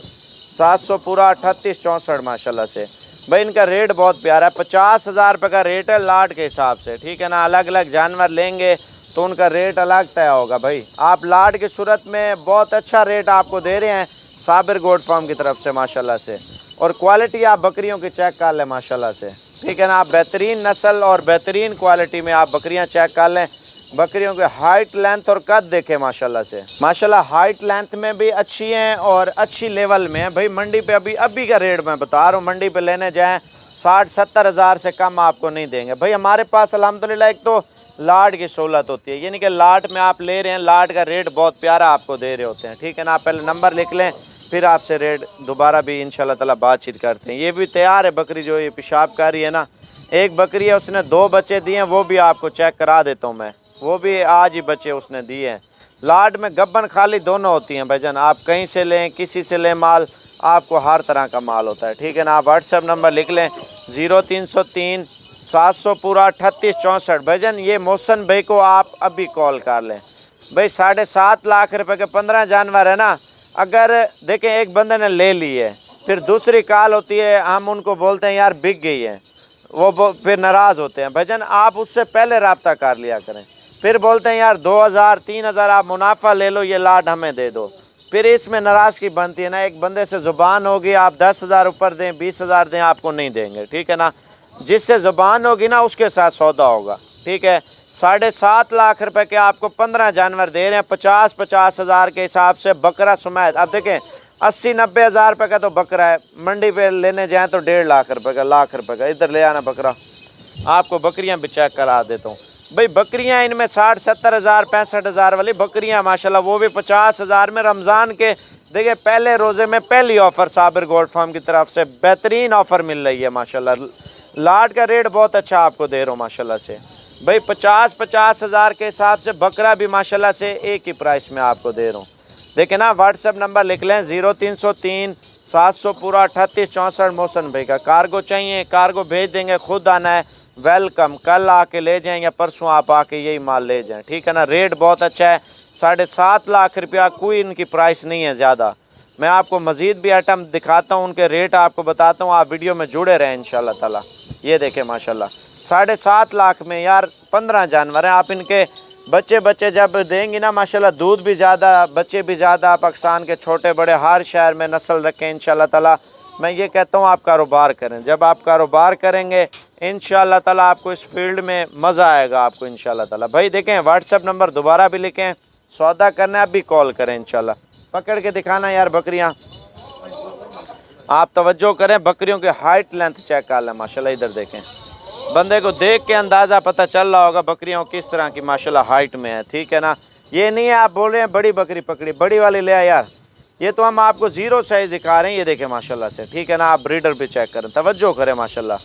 700 पूरा 3864 माशाल्लाह से। भाई इनका रेट बहुत प्यारा है, 50,000 रुपये का रेट है लाट के हिसाब से, ठीक है ना। अलग अलग जानवर लेंगे तो उनका रेट अलग तय होगा। भाई आप लाट की सूरत में बहुत अच्छा रेट आपको दे रहे हैं साबिर गोट फार्म की तरफ से माशाल्लाह से। और क्वालिटी आप बकरियों की चेक कर लें माशाल्लाह से, ठीक है ना। आप बेहतरीन नस्ल और बेहतरीन क्वालिटी में आप बकरियां चेक कर लें। बकरियों के हाइट लेंथ और कद देखें माशाल्लाह से, माशाल्लाह हाइट लेंथ में भी अच्छी हैं और अच्छी लेवल में है। भाई मंडी पे अभी का रेट मैं बता रहा हूँ, मंडी पे लेने जाएं 60-70 हज़ार से कम आपको नहीं देंगे। भाई हमारे पास अल्हम्दुलिल्लाह एक तो लाट की सहूलत होती है, यानी कि लाट में आप ले रहे हैं, लाट का रेट बहुत प्यारा आपको दे रहे होते हैं, ठीक है ना। आप पहले नंबर लिख लें, फिर आपसे रेट दोबारा भी इंशाल्लाह ताला बातचीत करते हैं। ये भी तैयार है बकरी, जो ये पेशाब कर रही है ना, एक बकरी है उसने 2 बच्चे दिए हैं, वो भी आपको चेक करा देता हूँ मैं, वो भी आज ही बच्चे उसने दिए हैं। लाट में गब्बन खाली दोनों होती हैं भाईजान, आप कहीं से लें किसी से लें माल, आपको हर तरह का माल होता है, ठीक है ना। आप व्हाट्सएप नंबर लिख लें 0303 700 पूरा 3864। भाईजान ये मोहसन भाई को आप अभी कॉल कर लें। भाई 7.5 लाख रुपए के 15 जानवर है ना, अगर देखें एक बंदे ने ले ली है, फिर दूसरी कॉल होती है, हम उनको बोलते हैं यार बिक गई है, वो फिर नाराज़ होते हैं। भाईजान आप उससे पहले रब्ता कर लिया करें, फिर बोलते हैं यार 2000-3000 आप मुनाफा ले लो, ये लाट हमें दे दो, फिर इसमें नाराज़गी बनती है ना। एक बंदे से ज़ुबान होगी, आप 10,000 ऊपर दें 20,000 दें, आपको नहीं देंगे, ठीक है ना। जिससे ज़ुबान होगी ना उसके साथ सौदा होगा, ठीक है। 7.5 लाख रुपए के आपको 15 जानवर दे रहे हैं, 50-50 हज़ार के हिसाब से बकरा सुमैत। अब देखें 80-90 हज़ार रुपये का तो बकरा है, मंडी पे लेने जाएँ तो 1.5 लाख रुपये का, लाख रुपये का। इधर ले आना बकरा, आपको बकरियां भी चेक करा देता हूँ। भाई बकरियां इनमें 60-70 हज़ार 65 हज़ार वाली बकरियां माशाल्लाह, वो भी 50 हज़ार में। रमज़ान के देखिए पहले रोज़े में पहली ऑफ़र साबिर गोट फार्म की तरफ से बेहतरीन ऑफ़र मिल रही है माशाल्लाह। लाट का रेट बहुत अच्छा आपको दे रहा हूँ माशाल्लाह से। भाई 50-50 हज़ार के हिसाब से बकरा भी माशाल्लाह से एक ही प्राइस में आपको दे रहा हूँ। देखिए ना, व्हाट्सएप नंबर लिख लें 0303 700 पूरा 3864। मोहसन भाई का कार्गो चाहिए, कार्गो भेज देंगे, खुद आना है, वेलकम। कल आके ले जाएं या परसों आप आके यही माल ले जाएं, ठीक है ना। रेट बहुत अच्छा है, 7.5 लाख रुपया कोई इनकी प्राइस नहीं है ज़्यादा। मैं आपको मज़ीद भी आइटम दिखाता हूँ, उनके रेट आपको बताता हूँ, आप वीडियो में जुड़े रहें इंशाल्लाह ताला। ये देखें माशाल्लाह 7.5 लाख में यार 15 जानवर हैं। आप इनके बच्चे जब देंगी ना माशाल्लाह, दूध भी ज़्यादा, बच्चे भी ज़्यादा। पाकिस्तान के छोटे बड़े हर शहर में नस्ल रखें इंशाल्लाह ताला। मैं ये कहता हूँ आप कारोबार करें, जब आप कारोबार करेंगे इंशाल्लाह ताला आपको इस फील्ड में मज़ा आएगा आपको इंशाल्लाह ताला। भाई देखें व्हाट्सएप नंबर दोबारा भी लिखें, सौदा करना है अभी कॉल करें इंशाल्लाह। पकड़ के दिखाना यार बकरियाँ, आप तवज्जो करें, बकरियों के हाइट लेंथ चेक कर लें माशाल्लाह। इधर देखें, बंदे को देख के अंदाज़ा पता चल रहा होगा बकरियों किस तरह की माशाल्लाह हाइट में है, ठीक है ना। ये नहीं है आप बोल रहे हैं बड़ी बकरी पकड़ी, बड़ी वाली ले आए यार, ये तो हम आपको 0 साइज़ दिखा रहे हैं। ये देखें माशाल्लाह से, ठीक है ना। आप ब्रीडर भी चेक करें, तवज्जो करें माशाल्लाह।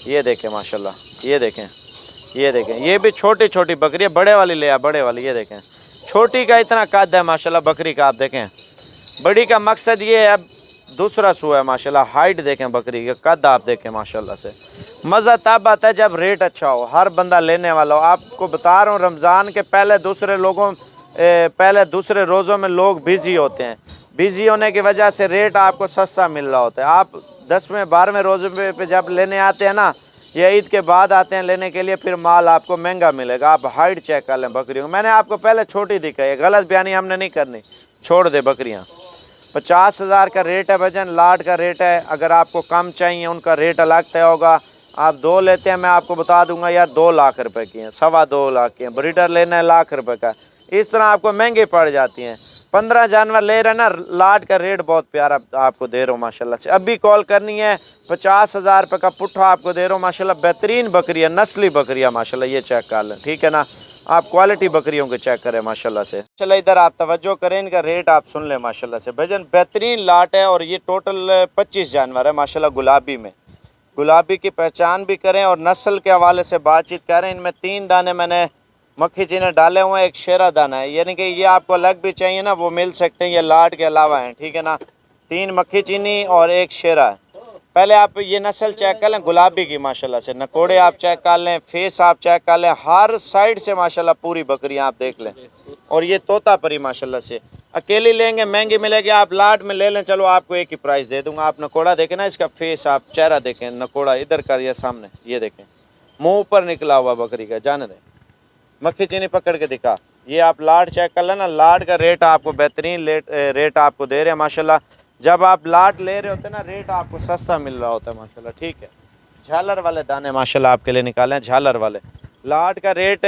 ये देखें माशाल्लाह, ये देखें, ये देखें, ये भी छोटी छोटी बकरी है, बड़े वाली ले आ, बड़े वाली। ये देखें छोटी का इतना कद है माशाल्लाह बकरी का, आप देखें। बड़ी का मकसद ये है, अब दूसरा सू है माशाल्लाह। हाइट देखें बकरी का, कद आप देखें माशाल्लाह से। मज़ा तब आता है जब रेट अच्छा हो, हर बंदा लेने वाला हो। आपको बता रहा हूँ रमज़ान के पहले दूसरे रोज़ों में लोग बिज़ी होते हैं, बिज़ी होने की वजह से रेट आपको सस्ता मिल रहा होता है। आप 10वें-12वें रोज़े पे जब लेने आते हैं ना, या ईद के बाद आते हैं लेने के लिए, फिर माल आपको महंगा मिलेगा। आप हाइट चेक कर लें बकरियों। मैंने आपको पहले छोटी दिखाई है, गलत बयानी हमने नहीं करनी, छोड़ दे बकरियाँ। 50 हज़ार का रेट है वजन, लाट का रेट है। अगर आपको कम चाहिए उनका रेट अलग तय होगा। आप 2 लेते हैं, मैं आपको बता दूंगा यार 2 लाख रुपए की हैं, 2.25 लाख की हैं। ब्रीडर लेना है लाख रुपए का, इस तरह आपको महंगी पड़ जाती हैं। 15 जानवर ले रहे हैं ना, लाट का रेट बहुत प्यारा आपको दे रहा हूँ माशाल्लाह से। अभी कॉल करनी है, 50 हज़ार रुपये का पुट्ठा आपको दे रहा हूँ माशाल्लाह। बेहतरीन बकरी है, नस्ली बकरी है माशाल्लाह। ये चेक कर लें, ठीक है ना। आप क्वालिटी बकरियों के चेक करें माशाल्लाह से। चलो इधर आप तवज्जो करें, इनका रेट आप सुन लें माशाल्लाह से। भजन बेहतरीन लाट है और ये टोटल 25 जानवर है माशाल्लाह। गुलाबी में, गुलाबी की पहचान भी करें और नस्ल के हवाले से बातचीत करें। इनमें 3 दाने मैंने मक्खी चीने डाले हुए हैं, एक शेरा दाना है, यानी कि ये आपको अलग भी चाहिए ना वो मिल सकते हैं, ये लाट के अलावा हैं, ठीक है ना। 3 मक्खी चीनी और एक शेरा है। पहले आप ये नस्ल चेक कर लें गुलाबी की माशाल्लाह से। नकोड़े आप चेक कर लें, फेस आप चेक कर लें, हर साइड से माशाल्लाह पूरी बकरियां आप देख लें। और ये तोता परी माशाल्लाह से, अकेली लेंगे महंगी मिलेगी, आप लाट में ले लें चलो आपको एक ही प्राइस दे दूंगा। आप नकोड़ा देखें ना, इसका फेस आप चेहरा देखें, नकोड़ा इधर कर ये सामने, ये देखें मुंह ऊपर निकला हुआ बकरी का, जाने दें। मक्खी चीनी पकड़ के दिखा, ये आप लाट चेक कर लेना। लाट का रेट आपको बेहतरीन रेट आपको दे रहे हैं माशाल्लाह। जब आप लाट ले रहे होते हैं ना, रेट आपको सस्ता मिल रहा होता है माशाल्लाह, ठीक है। झालर वाले दाने माशाल्लाह आपके लिए निकाले हैं, झालर वाले। लाट का रेट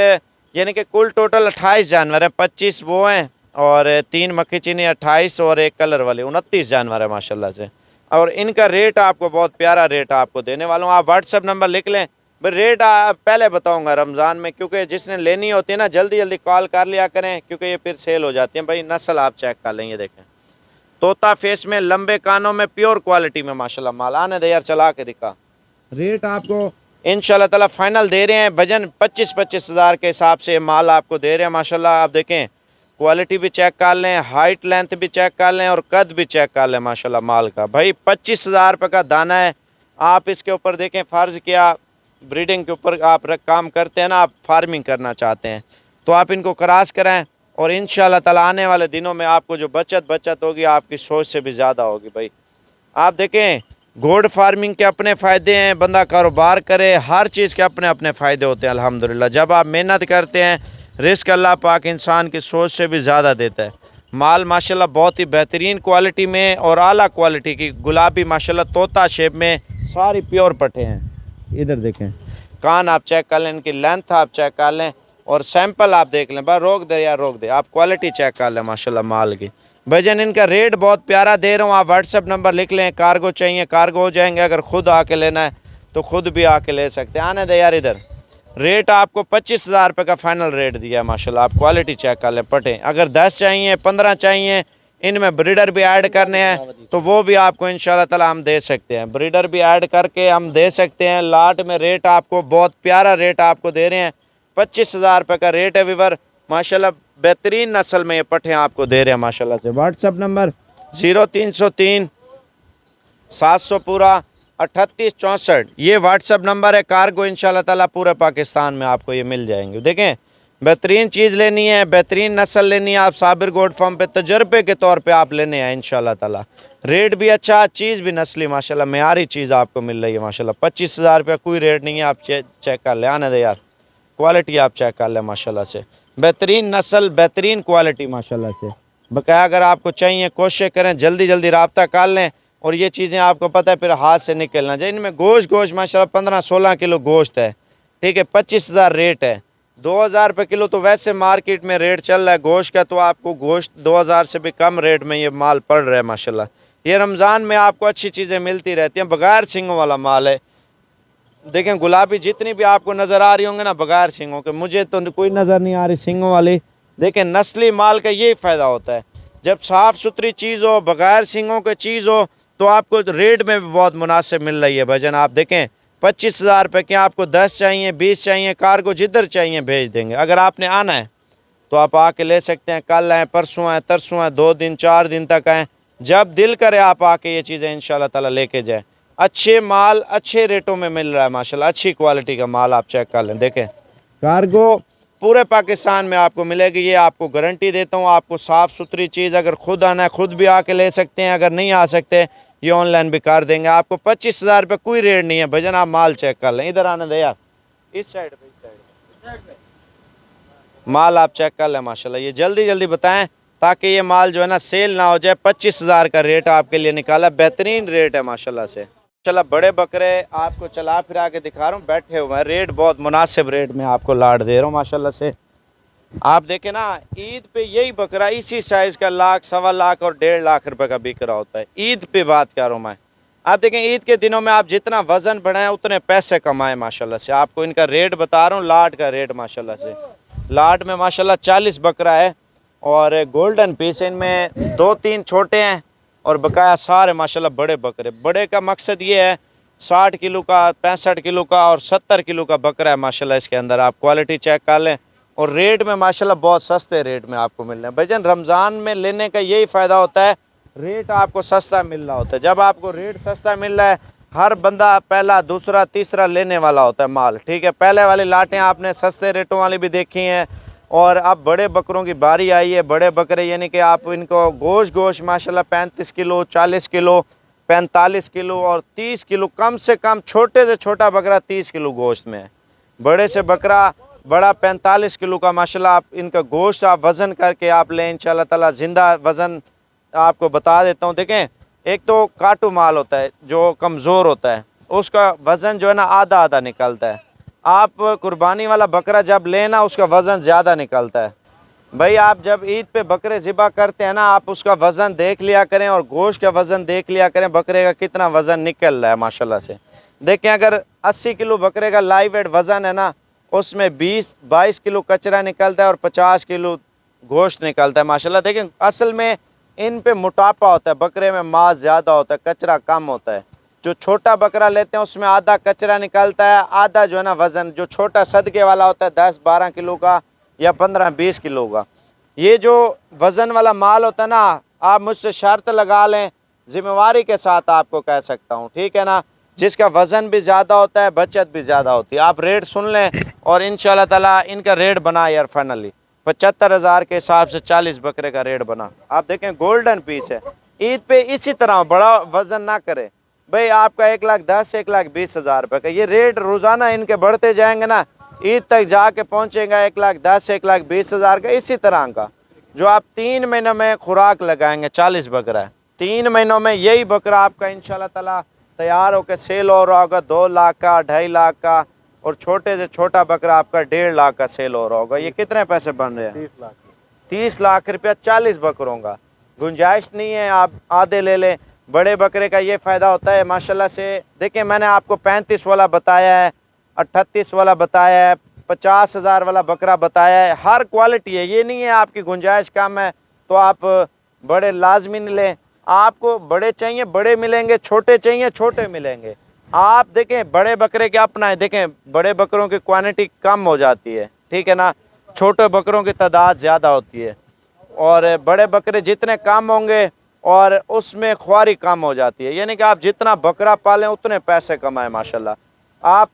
यानी कि कुल टोटल 28 जानवर है, 25 वो हैं और 3 मक्खी चीनी 28 और एक कलर वाले 29 जानवर है माशाल्लाह से। और इनका रेट आपको बहुत प्यारा रेट आपको देने वाला हूँ। आप व्हाट्सअप नंबर लिख लें, भाई रेट पहले बताऊंगा रमज़ान में, क्योंकि जिसने लेनी होती है ना जल्दी जल्दी कॉल कर लिया करें, क्योंकि ये फिर सेल हो जाती है। भाई नस्ल आप चेक कर लें, ये देखें तोता फेस में, लंबे कानों में, प्योर क्वालिटी में माशाल्लाह माल। आने दे यार, चला के दिखा। रेट आपको इंशाल्लाह ताला फाइनल दे रहे हैं, वजन 25-25 हज़ार के हिसाब से माल आपको दे रहे हैं माशाल्लाह। आप देखें क्वालिटी भी चेक कर लें, हाइट लेंथ भी चेक कर लें और कद भी चेक कर लें माशाल्लाह माल का। भाई 25 हज़ार रुपये का दाना है। आप इसके ऊपर देखें, फ़र्ज़ किया ब्रीडिंग के ऊपर आप काम करते हैं ना, आप फार्मिंग करना चाहते हैं तो आप इनको क्रॉस कराएं और इंशाल्लाह ताला आने वाले दिनों में आपको जो बचत होगी आपकी सोच से भी ज़्यादा होगी। भाई आप देखें गोड फार्मिंग के अपने फ़ायदे हैं, बंदा कारोबार करे, हर चीज़ के अपने अपने फ़ायदे होते हैं अल्हम्दुलिल्लाह। जब आप मेहनत करते हैं, रिस्क अल्लाह पाक इंसान की सोच से भी ज़्यादा देता है। माल माशाल्लाह बहुत ही बेहतरीन क्वालिटी में और आला क्वालिटी की, गुलाबी माशाल्लाह तोता शेप में, सारी प्योर पट्टे हैं। इधर देखें कान आप चेक कर लें, इनकी लेंथ आप चेक कर लें और सैंपल आप देख लें। बस रोक दे या रोक दे, आप क्वालिटी चेक कर लें माशाल्लाह माल की। भजन इनका रेट बहुत प्यारा दे रहा हूँ। आप व्हाट्सअप नंबर लिख लें, कार्गो चाहिए कार्गो हो जाएंगे, अगर खुद आके लेना है तो खुद भी आके ले सकते हैं। आने दे यार इधर। रेट आपको 25 हज़ार रुपये का फ़ाइनल रेट दिया माशाल्लाह। आप क्वालिटी चेक कर लें पटें। अगर 10 चाहिए 15 चाहिए, इनमें ब्रीडर भी ऐड करने हैं तो वो भी आपको इंशाल्लाह ताला हम दे सकते हैं। ब्रीडर भी ऐड करके हम दे सकते हैं। लाट में रेट आपको बहुत प्यारा रेट आपको दे रहे हैं, 25 हज़ार रुपये का रेट है विवर माशाल्लाह। बेहतरीन नस्ल में ये पट्टे आपको दे रहे हैं माशाल्लाह से। व्हाट्सअप नंबर 0303 700 पूरा 3864, ये व्हाट्सअप नंबर है। कार्गो इंशाल्लाह ताला पूरे पाकिस्तान में आपको ये मिल जाएंगे। देखें बेहतरीन चीज़ लेनी है, बेहतरीन नस्ल लेनी है, आप साबिर गोड फार्म पे तजर्बे के तौर पे आप लेने हैं इंशाल्लाह ताला। रेट भी अच्छा, चीज़ भी नस्ली माशाल्लाह मेयारी चीज़ आपको मिल रही है माशाल्लाह। 25 हज़ार रुपये कोई रेट नहीं है, आप चेक कर ले। आने दे यार, क्वालिटी आप चेक कर लें माशाल्लाह से। बेहतरीन नस्ल, बेहतरीन क्वालिटी माशाल्लाह से। बकाया अगर आपको चाहिए कोशिश करें, जल्दी जल्दी रब्ता कर लें। और ये चीज़ें आपको पता है फिर हाथ से निकलना चाहिए। इनमें गोश्त माशाल्लाह 15-16 किलो गोश्त है, ठीक है। 25 हज़ार रेट है। 2000 रुपये किलो तो वैसे मार्केट में रेट चल रहा है गोश्त का, तो आपको गोश्त 2000 से भी कम रेट में ये माल पड़ रहा है माशाल्लाह। ये रमज़ान में आपको अच्छी चीज़ें मिलती रहती हैं। बगैर सींगों वाला माल है। देखें गुलाबी जितनी भी आपको नज़र आ रही होंगे ना बगैर सींगों के, मुझे तो कोई नज़र नहीं आ रही सींगों वाली। देखें नस्ली माल का यही फ़ायदा होता है, जब साफ़ सुथरी चीज़ हो, बगैर सींगों की चीज़ हो, तो आपको रेट में भी बहुत मुनासिब मिल रही है भजन। आप देखें 25 हज़ार रुपये के आपको 10 चाहिए 20 चाहिए, कार्गो जिधर चाहिए भेज देंगे। अगर आपने आना है तो आप आके ले सकते हैं। कल आएँ, परसों आएँ, तरसों आएँ, 2 दिन 4 दिन तक आएँ, जब दिल करे आप आके ये चीज़ें इंशाल्लाह ताला लेके जाएँ। अच्छे माल अच्छे रेटों में मिल रहा है माशाल्लाह। अच्छी क्वालिटी का माल आप चेक कर लें। देखें कार्गो पूरे पाकिस्तान में आपको मिलेगी, ये आपको गारंटी देता हूँ। आपको साफ़ सुथरी चीज़, अगर खुद आना है खुद भी आके ले सकते हैं, अगर नहीं आ सकते ये ऑनलाइन भी कर देंगे आपको। 25 हज़ार रुपये कोई रेट नहीं है भजन। आप माल चेक कर लें। इधर आने दे यार, इस साइड पे माल आप चेक कर लें माशाल्लाह। ये जल्दी जल्दी बताएं ताकि ये माल जो है ना सेल ना हो जाए। 25 हज़ार का रेट आपके लिए निकाला, बेहतरीन रेट है माशाल्लाह से। चला बड़े बकरे आपको चला फिरा के दिखा रहा हूँ, बैठे हुए हैं। रेट बहुत मुनासिब रेट में आपको लाट दे रहा हूँ माशाल्लाह से। आप देखें ना ईद पे यही बकरा इसी साइज़ का 1 लाख, 1.25 लाख और 1.5 लाख रुपए का बिक रहा होता है। ईद पे बात कर रहा हूँ मैं। आप देखें ईद के दिनों में आप जितना वज़न बढ़ाएं उतने पैसे कमाएं माशाल्लाह से। आपको इनका रेट बता रहा हूँ, लाट का रेट माशाल्लाह से। लाट में माशाल्लाह 40 बकरा है और गोल्डन पीस, इनमें 2-3 छोटे हैं और बकाया सारे माशाल्लाह बड़े बकरे। बड़े का मकसद ये है 60 किलो का, 65 किलो का और 70 किलो का बकरा है माशाल्लाह इसके अंदर। आप क्वालिटी चेक कर लें और रेट में माशाल्लाह बहुत सस्ते रेट में आपको मिल रहे हैं भजन। रमज़ान में लेने का यही फ़ायदा होता है, रेट आपको सस्ता मिल रहा होता है। जब आपको रेट सस्ता मिल रहा है, हर बंदा पहला दूसरा तीसरा लेने वाला होता है माल, ठीक है। पहले वाली लाटें आपने सस्ते रेटों वाली भी देखी हैं, और अब बड़े बकरों की बारी आई है। बड़े बकरे यानी कि आप इनको गोश्त माशाल्लाह 35 किलो, 40 किलो, 45 किलो और 30 किलो, कम से कम छोटे से छोटा बकरा 30 किलो गोश्त में है। बड़े से बकरा बड़ा 45 किलो का माशाल्लाह आप इनका गोश्त आप वज़न करके आप लें इंशाल्लाह ताला। ज़िंदा वज़न आपको बता देता हूँ। देखें, एक तो काटू माल होता है जो कमज़ोर होता है, उसका वज़न जो है ना आधा आधा निकलता है। आप कुर्बानी वाला बकरा जब लेना उसका वज़न ज़्यादा निकलता है। भाई आप जब ईद पे बकरे ज़िबा करते हैं ना, आप उसका वज़न देख लिया करें और गोश्त का वज़न देख लिया करें, बकरे का कितना वज़न निकल रहा है माशाल्लाह से। देखें, अगर 80 किलो बकरे का लाइव वेट वज़न है ना, उसमें 20-22 किलो कचरा निकलता है और 50 किलो गोश्त निकलता है माशाल्लाह। देखें, असल में इन पे मोटापा होता है, बकरे में मांस ज़्यादा होता है, कचरा कम होता है। जो छोटा बकरा लेते हैं उसमें आधा कचरा निकलता है, आधा जो है ना वज़न जो छोटा सदके वाला होता है 10-12 किलो का या 15-20 किलो का। ये जो वज़न वाला माल होता है ना, आप मुझसे शर्त लगा लें, ज़िम्मेवारी के साथ आपको कह सकता हूँ, ठीक है ना, जिसका वज़न भी ज़्यादा होता है बचत भी ज़्यादा होती है। आप रेट सुन लें और इंशाल्लाह ताला इनका रेट बना यार फाइनली 75,000 के हिसाब से 40 बकरे का रेट बना। आप देखें, गोल्डन पीस है। ईद पे इसी तरह बड़ा वज़न ना करे भाई, आपका 1,10,000 1,20,000 रुपये का ये रेट रोज़ाना इनके बढ़ते जाएंगे ना, ईद तक जाके पहुँचेगा 1,10,000 1,20,000 का। इसी तरह का जो आप 3 महीनों में खुराक लगाएंगे 40 बकरा है, 3 महीनों में यही बकरा आपका इंशाल्लाह ताला तैयार होकर सेल हो रहा होगा 2 लाख का, 2.5 लाख का, और छोटे से छोटा बकरा आपका 1.5 लाख का सेल हो रहा होगा। ये कितने पैसे बन रहे हैं? 30 लाख रुपया 40 बकरों का। गुंजाइश नहीं है आप आधे ले लें। बड़े बकरे का ये फ़ायदा होता है माशाल्लाह से। देखें, मैंने आपको 35 वाला बताया है, 38 वाला बताया है, 50,000 वाला बकरा बताया है। हर क्वालिटी है, ये नहीं है आपकी गुंजाइश कम है तो आप बड़े लाजमी नहीं लें। आपको बड़े चाहिए बड़े मिलेंगे, छोटे चाहिए छोटे मिलेंगे। आप देखें, बड़े बकरे के अपना है। देखें, बड़े बकरों की क्वांटिटी कम हो जाती है, ठीक है ना, छोटे बकरों की तादाद ज़्यादा होती है। और बड़े बकरे जितने कम होंगे और उसमें ख्वारी कम हो जाती है, यानी कि आप जितना बकरा पालें उतने पैसे कमाएं माशाल्लाह। आप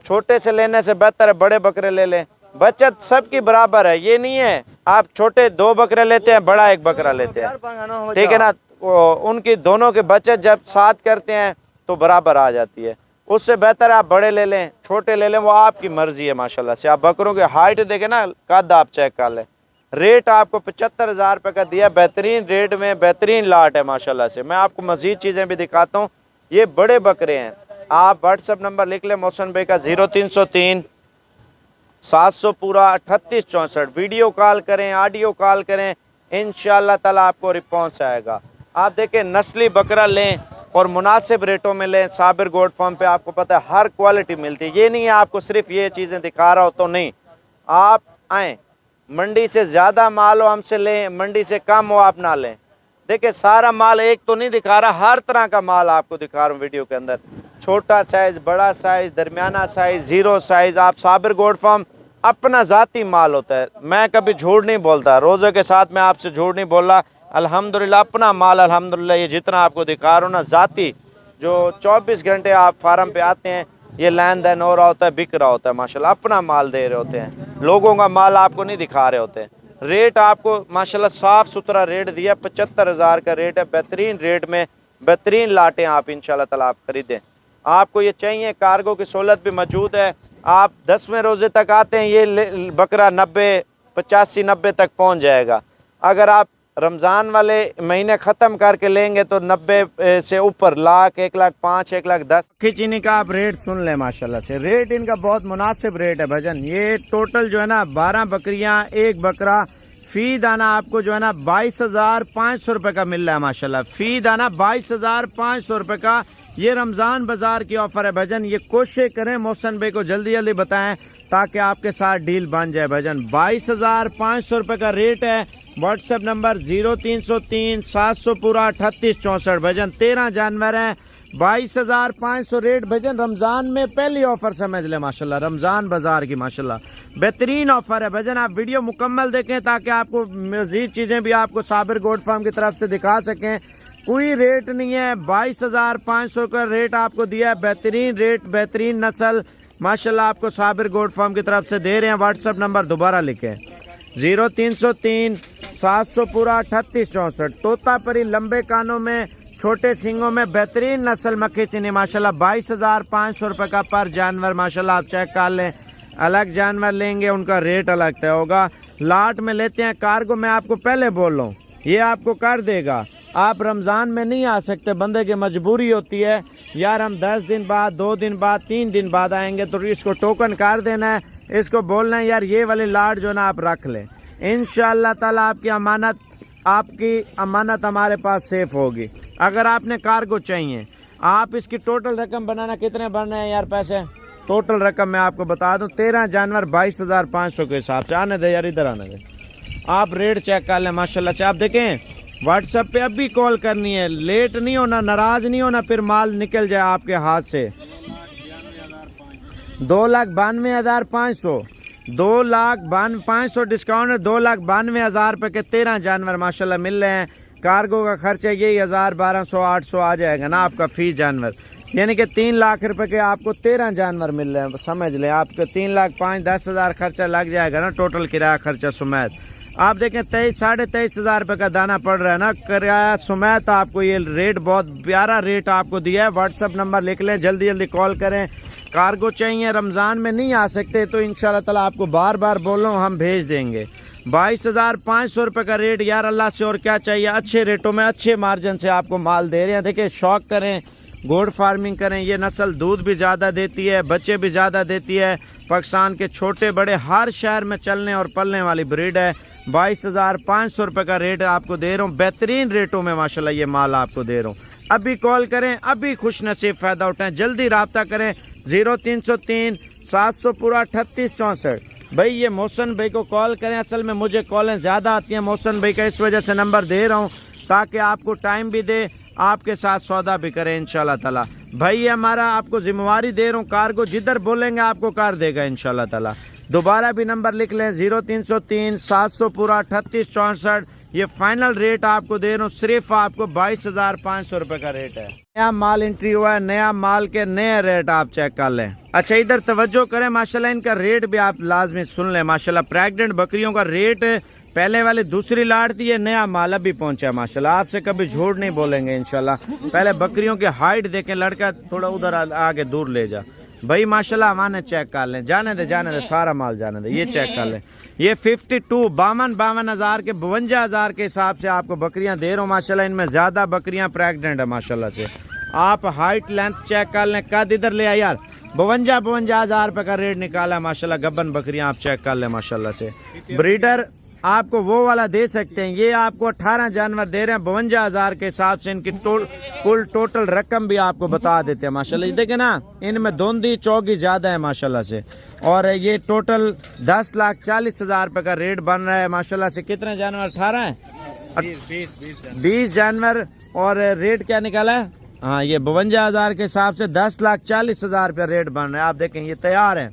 छोटे से लेने से बेहतर है बड़े बकरे ले लें, बचत सबकी बराबर है। ये नहीं है आप छोटे 2 बकरे लेते हैं, बड़ा 1 बकरा लेते हैं, ठीक है ना, उनकी दोनों की बचत जब साथ करते हैं तो बराबर आ जाती है। उससे बेहतर है आप बड़े ले लें छोटे ले लें, वो आपकी मर्ज़ी है माशाल्लाह से। आप बकरों की हाइट देखें ना, कद आप चेक कर लें। रेट आपको 75,000 रुपये का दिया, बेहतरीन रेट में बेहतरीन लाट है माशाल्लाह से। मैं आपको मज़ीद चीज़ें भी दिखाता हूँ। ये बड़े बकरे हैं। आप व्हाट्सअप नंबर लिख लें मोहसन भाई का 0303 700 पूरा 3864। वीडियो कॉल करें, ऑडियो कॉल करें, इंशाल्लाह ताला आपको रिस्पॉन्स आएगा। आप देखें, नस्ली बकरा लें और मुनासिब रेटों में लें। साबिर गोट फार्म पे आपको पता है हर क्वालिटी मिलती है। ये नहीं है आपको सिर्फ ये चीज़ें दिखा रहा हो तो नहीं, आप आएँ, मंडी से ज़्यादा माल हो हमसे लें, मंडी से कम हो आप ना लें। देखिए, सारा माल एक तो नहीं दिखा रहा, हर तरह का माल आपको दिखा रहा हूँ वीडियो के अंदर। छोटा साइज़, बड़ा साइज़, दरमियाना साइज़, ज़ीरो साइज़। आप साबिर गोट फार्म अपना ज़ाती माल होता है। मैं कभी झूठ नहीं बोलता, रोज़े के साथ मैं आपसे झूठ नहीं बोल रहा। अल्हम्दुलिल्लाह अपना माल, अल्हम्दुलिल्लाह ये जितना आपको दिखा रहा हूँ ना, ज़ाती जो 24 घंटे आप फार्म पे आते हैं, ये लेन देन हो रहा होता है, बिक रहा होता है माशाल्लाह। अपना माल दे रहे होते हैं, लोगों का माल आपको नहीं दिखा रहे होते। रेट आपको माशाल्लाह साफ़ सुथरा रेट दिया, 75,000 का रेट है। बेहतरीन रेट में बेहतरीन लाटें आप इंशाल्लाह ताला आप खरीदें। आपको ये चाहिए, कार्गो की सहूलत भी मौजूद है। आप 10वें रोज़े तक आते हैं, ये बकरा 90, 85-90 तक पहुँच जाएगा। अगर आप रमज़ान वाले महीने ख़त्म करके लेंगे तो 90 से ऊपर, लाख, 1,05,000, 1,10,000 खिचनी का आप रेट सुन लें माशाल्लाह से। रेट इनका बहुत मुनासिब रेट है भजन। ये टोटल जो है ना 12 बकरियां, 1 बकरा, फ़ी दाना आपको जो है ना 22,500 रुपये का मिल रहा है माशाल्लाह। फ़ी दाना 22,500 रुपये का। ये रमज़ान बाज़ार की ऑफ़र है भजन। ये कोशिश करें मोहसन भाई को जल्दी जल्दी बताएं ताकि आपके साथ डील बन जाए भजन। 22,500 रुपये का रेट है। व्हाट्सएप नंबर 0303 700 पूरा 3864 भजन। 13 जानवर है, 22,500 रेट भजन। रमज़ान में पहली ऑफ़र समझ ले माशाल्लाह, रमज़ान बाज़ार की माशाल्लाह बेहतरीन ऑफ़र है भजन। आप वीडियो मुकम्मल देखें ताकि आपको मज़ीद चीज़ें भी आपको साबिर गोट फार्म की तरफ से दिखा सकें। कोई रेट नहीं है, 22,500 का रेट आपको दिया है। बेहतरीन रेट, बेहतरीन नस्ल माशाल्लाह आपको साबिर गोट फार्म की तरफ से दे रहे हैं। व्हाट्सएप नंबर दोबारा लिखें 0303 700 पूरा 3864। तोतापरी लंबे कानों में छोटे सींगों में बेहतरीन नस्ल मक्खी चीनी माशाल्लाह 22,500 रुपये का पर जानवर माशाल्लाह। आप चेक कर लें, अलग जानवर लेंगे उनका रेट अलग तय होगा। लाट में लेते हैं कार्गो, मैं आपको पहले बोल रहा हूँ ये आपको कर देगा। आप रमज़ान में नहीं आ सकते, बंदे की मजबूरी होती है यार हम 10 दिन बाद 2 दिन बाद 3 दिन बाद आएंगे, तो इसको टोकन कर देना है, इसको बोलना है यार ये वाली लाट जो ना आप रख लें। इंशाअल्लाह ताला आपकी अमानत हमारे पास सेफ होगी। अगर आपने कार्गो चाहिए, आप इसकी टोटल रकम बनाना, कितने बनने हैं यार पैसे? टोटल रकम मैं आपको बता दूं 13 जानवर 22,500 के हिसाब से। आने दे यार, इधर आने दे, आप रेट चेक कर लें माशाल्लाह से। आप देखें व्हाट्सएप पे अभी कॉल करनी है, लेट नहीं होना, नाराज नहीं होना, फिर माल निकल जाए आपके हाथ से। 2,92,500 2,92,500 डिस्काउंट है। 2,92,000 रुपये के 13 जानवर माशाल्लाह मिल रहे हैं। कार्गो का खर्चा यही 1,000 1,200 800 आ जाएगा ना आपका फी जानवर, यानी कि 3 लाख रुपए के आपको 13 जानवर मिल रहे हैं। समझ लें आपको 3 लाख 5-10 हज़ार खर्चा लग जाएगा ना, टोटल किराया खर्चा समेत। आप देखें 23-23,500 रुपये का दाना पड़ रहा है ना किराया समेत। आपको ये रेट बहुत प्यारा रेट आपको दिया है। व्हाट्सअप नंबर लिख लें, जल्दी जल्दी कॉल करें। कार्गो चाहिए, रमज़ान में नहीं आ सकते तो इंशाल्लाह ताला आपको बार बार बोल रहा हूँ हम भेज देंगे। 22,500 रुपये का रेट यार, अल्लाह से और क्या चाहिए। अच्छे रेटों में अच्छे मार्जिन से आपको माल दे रहे हैं। देखिए शौक करें, गोड फार्मिंग करें, ये नस्ल दूध भी ज़्यादा देती है, बच्चे भी ज़्यादा देती है। पाकिस्तान के छोटे बड़े हर शहर में चलने और पलने वाली ब्रीड है। 22,500 रुपये का रेट आपको दे रहा हूँ, बेहतरीन रेटों में माशाल्लाह ये माल आपको दे रहा हूँ। अभी कॉल करें, अभी खुश नसीब फ़ायदा उठाएं, जल्दी रब्ता करें। 0303 700 पूरा 3864। भाई ये मोहसन भाई को कॉल करें, असल में मुझे कॉलें ज़्यादा आती हैं मोहसन भाई का, इस वजह से नंबर दे रहा हूँ ताकि आपको टाइम भी दे, आपके साथ सौदा भी करें इंशाल्लाह ताला। भाई ये हमारा आपको जिम्मेवारी दे रहा हूँ, कार्गो जिधर बोलेंगे आपको कार देगा इंशाल्लाह ताला। दोबारा भी नंबर लिख लें 0303 700 पूरा 3864। ये फाइनल रेट आपको दे रहा हूँ, सिर्फ आपको 22,500 रुपये का रेट है। नया माल एंट्री हुआ है, नया माल के नए रेट आप चेक कर लें। अच्छा इधर तवज्जो करें माशाल्लाह, इनका रेट भी आप लाजमी सुन लें माशाल्लाह। प्रेग्नेंट बकरियों का रेट पहले वाली दूसरी लाट थी, ये नया माल अभी पहुंचा है माशाल्लाह। आपसे कभी झूठ नहीं बोलेंगे इंशाल्लाह। पहले बकरियों की हाइट देखें, लड़का थोड़ा उधर आगे दूर ले जा भाई माशाल्लाह। हमारे चेक कर लें, जाने दे सारा माल जाने दे, ये चेक कर लें। ये 52 हज़ार के 52,000 के हिसाब से आपको बकरियां दे रहा हूँ माशाल्लाह। इनमें ज़्यादा बकरियां प्रेग्नेंट है माशाल्लाह से। आप हाइट लेंथ चेक कर लें, कद इधर ले आए यार। 52,000 रुपये का रेट निकाला है माशाल्लाह। गब्बन बकरियां आप चेक कर लें माशाल्लाह से। ब्रीडर आपको वो वाला दे सकते हैं, ये आपको 18 जानवर दे रहे हैं 52,000 के हिसाब से। इनकी कुल टोटल रकम भी आपको बता देते हैं माशाल्लाह। देखें ना, इनमें दोंदी चौगी ज़्यादा है माशाल्लाह से। और ये टोटल 10,40,000 रुपये का रेट बन रहा है माशाल्लाह से। कितने जानवर? 18 है, 20 जानवर। और रेट क्या निकाला है? हाँ ये 52,000 के हिसाब से 10,40,000 रुपया रेट बन रहा है। आप देखें ये तैयार है।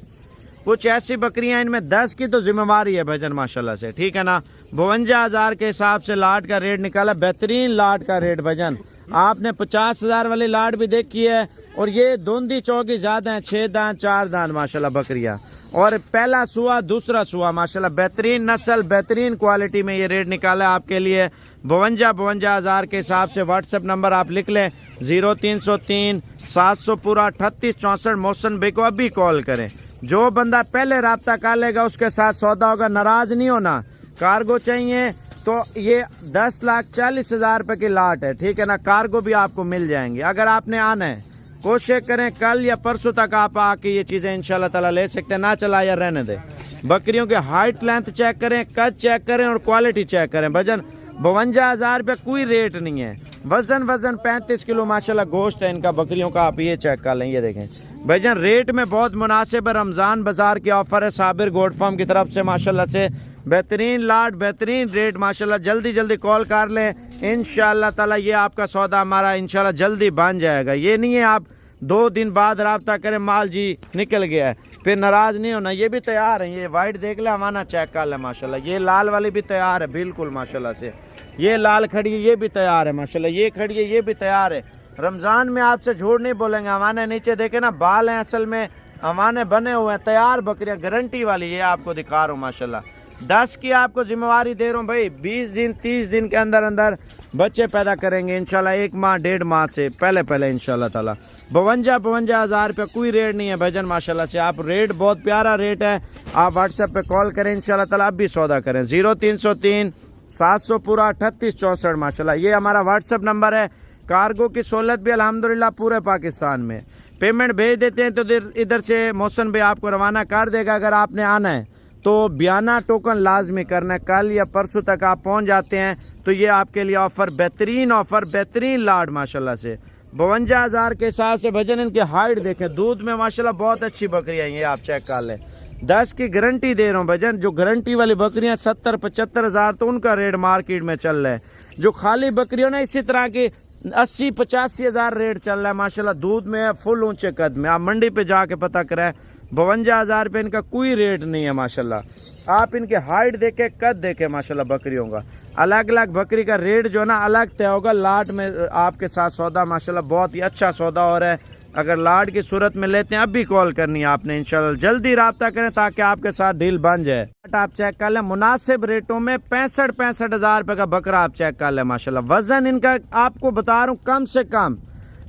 कुछ ऐसी बकरियां इनमें 10 की तो जिम्मेवारी है भजन माशाल्लाह से, ठीक है ना। 52,000 के हिसाब से लाट का रेट निकाला, बेहतरीन लाट का रेट भजन। आपने 50,000 वाली लाट भी देखी है। और ये दोंदी चौकी ज़्यादा है, 6 दान 4 दान माशाल्लाह बकरियां। और पहला सुआ दूसरा सुआ माशाल्लाह, बेहतरीन नस्ल बेहतरीन क्वालिटी में ये रेट निकाला है आपके लिए 52,000 के हिसाब से। व्हाट्सएप नंबर आप लिख लें 0303 700 पूरा 3864। मोहसन भाई को अभी कॉल करें, जो बंदा पहले रब्ता कर लेगा उसके साथ सौदा होगा, नाराज नहीं होना। कार्गो चाहिए तो ये 10,40,000 रुपये की लाट है, ठीक है ना। कार्गो भी आपको मिल जाएंगे। अगर आपने आना है कोशिश करें कल या परसों तक आप आके ये चीज़ें इंशाल्लाह ताला ले सकते हैं, ना चला या रहने दें। बकरियों के हाइट लेंथ चेक करें, कद चेक करें और क्वालिटी चेक करें भजन। 52,000 रुपये कोई रेट नहीं है। वजन 35 किलो माशाल्लाह गोश्त है इनका बकरियों का। आप ये चेक कर लें, ये देखें भजन रेट में बहुत मुनासिब है। रमज़ान बाजार की ऑफर है साबिर गोड फार्म की तरफ से माशाल्लाह से। बेहतरीन लाट बेहतरीन रेट माशाल्लाह। जल्दी जल्दी कॉल कर लें, इंशाल्लाह ताला ये आपका सौदा हमारा इंशाल्लाह जल्दी बन जाएगा। ये नहीं है आप 2 दिन बाद रब्ता करें माल जी निकल गया है फिर नाराज़ नहीं होना। ये भी तैयार है, ये वाइट देख ले, हमारा चेक कर ले माशाल्लाह। ये लाल वाली भी तैयार है बिल्कुल माशाल्लाह से। ये लाल खड़ी है, ये भी तैयार है माशाल्लाह। ये खड़ी है, ये भी तैयार है। रमज़ान में आपसे झूठ नहीं बोलेंगे। हमारे नीचे देखे ना बाल हैं, असल में हमारे बने हुए हैं, तैयार बकरियां गारंटी वाली। ये आपको दिखा रहा हूँ माशाल्लाह। 10 की आपको जिम्मेवारी दे रहा हूँ भाई, 20 दिन 30 दिन के अंदर अंदर बच्चे पैदा करेंगे इंशाल्लाह, 1 माह 1.5 माह से पहले इंशाल्लाह ताला। 52 हज़ार रुपये कोई रेट नहीं है भाईजान माशाल्लाह से। आप रेट बहुत प्यारा रेट है, आप व्हाट्सएप पे कॉल करें इंशाल्लाह ताला, अब भी सौदा करें। 0303 700 पूरा 38 64 माशाल्लाह, ये हमारा व्हाट्सएप नंबर है। कार्गो की सहूलत भी अल्हम्दुलिल्लाह पूरे पाकिस्तान में, पेमेंट भेज देते हैं तो इधर से मोहसन भाई आपको रवाना कर देगा। अगर आपने आना है तो बयाना टोकन लाजमी करना है, कल या परसों तक आप पहुंच जाते हैं तो ये आपके लिए ऑफ़र, बेहतरीन ऑफ़र, बेहतरीन लाड माशाल्लाह से। 52 हज़ार के हिसाब से भजन इनकी हाइट देखें, दूध में माशाल्लाह बहुत अच्छी बकरियाँ हैं, ये आप चेक कर लें। 10 की गारंटी दे रहा हूँ भजन। जो गारंटी वाली बकरियाँ 70-75 हज़ार तो उनका रेट मार्केट में चल रहा है। जो खाली बकरियों ना इसी तरह की 80-85 हज़ार रेट चल रहा है माशाल्लाह, दूध में है, फुल ऊंचे कद में। आप मंडी पे जाके पता करें, 52 हज़ार रुपये इनका कोई रेट नहीं है माशाल्लाह। आप इनके हाइट देखे, कद देखे माशाल्लाह बकरियों का, अलग अलग बकरी का रेट जो है ना अलग तय होगा। लाट में आपके साथ सौदा माशाल्लाह बहुत ही अच्छा सौदा हो रहा है। अगर लाट की सूरत में लेते हैं, अब भी कॉल करनी है आपने इंशाल्लाह, जल्दी रब्ता करें ताकि आपके साथ डील बन जाए। आप चेक कर लें, मुनासिब रेटों में 65 हज़ार रुपये का बकरा आप चेक कर लें माशाल्लाह। वजन इनका आपको बता रहा हूँ कम से कम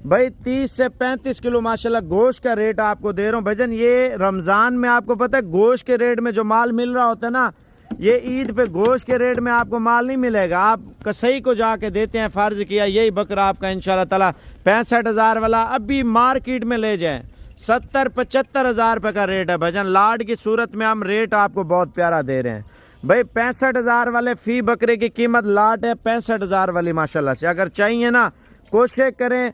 भाई 30 से 35 किलो माशाल्लाह। गोश्त का रेट आपको दे रहा हूँ भजन, ये रमज़ान में आपको पता है गोश्त के रेट में जो माल मिल रहा होता है ना, ये ईद पे गोश्त के रेट में आपको माल नहीं मिलेगा। आप कसाई को जाके देते हैं, फ़र्ज किया यही बकरा आपका इंशाल्लाह ताला 65 हज़ार वाला अभी मार्केट में ले जाएं, 70-75 हज़ार रुपये का रेट है भजन। लाड की सूरत में हम रेट आपको बहुत प्यारा दे रहे हैं भाई। 65 हज़ार वाले फ़ी बकरे की कीमत लाट है 65 हज़ार वाली माशाल्लाह से। अगर चाहिए ना कोशिश करें,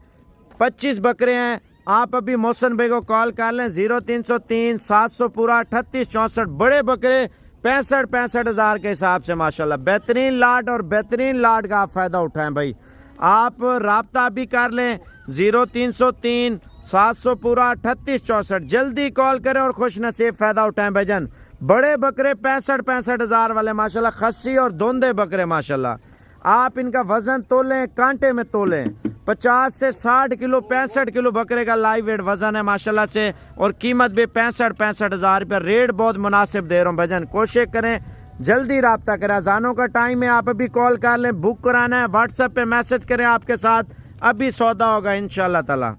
25 बकरे हैं, आप अभी मोहसन भाई को कॉल कर लें 0303 700 पूरा 38 64। बड़े बकरे 65 हज़ार के हिसाब से माशाल्लाह, बेहतरीन लाट और बेहतरीन लाट का आप फ़ायदा उठाएं भाई। आप रब्ता भी कर लें 0303 700 पूरा 38 64। जल्दी कॉल करें और खुश नसीब फ़ायदा उठाएं भजन। बड़े बकरे 65 हज़ार वाले माशाल्लाह, खस्सी और धोंदे बकरे माशाल्लाह। आप इनका वज़न तोलें, कांटे में तोलें, 50 से 60 किलो 65 किलो बकरे का लाइव वेट वज़न है माशाल्लाह से। और कीमत भी 65 हज़ार रुपये, रेट बहुत मुनासिब दे रहा हूँ भजन। कोशिश करें जल्दी रब्ता करें, अजानों का टाइम है, आप अभी कॉल कर लें। बुक कराना है व्हाट्सएप पे मैसेज करें, आपके साथ अभी सौदा होगा इंशाल्लाह ताला।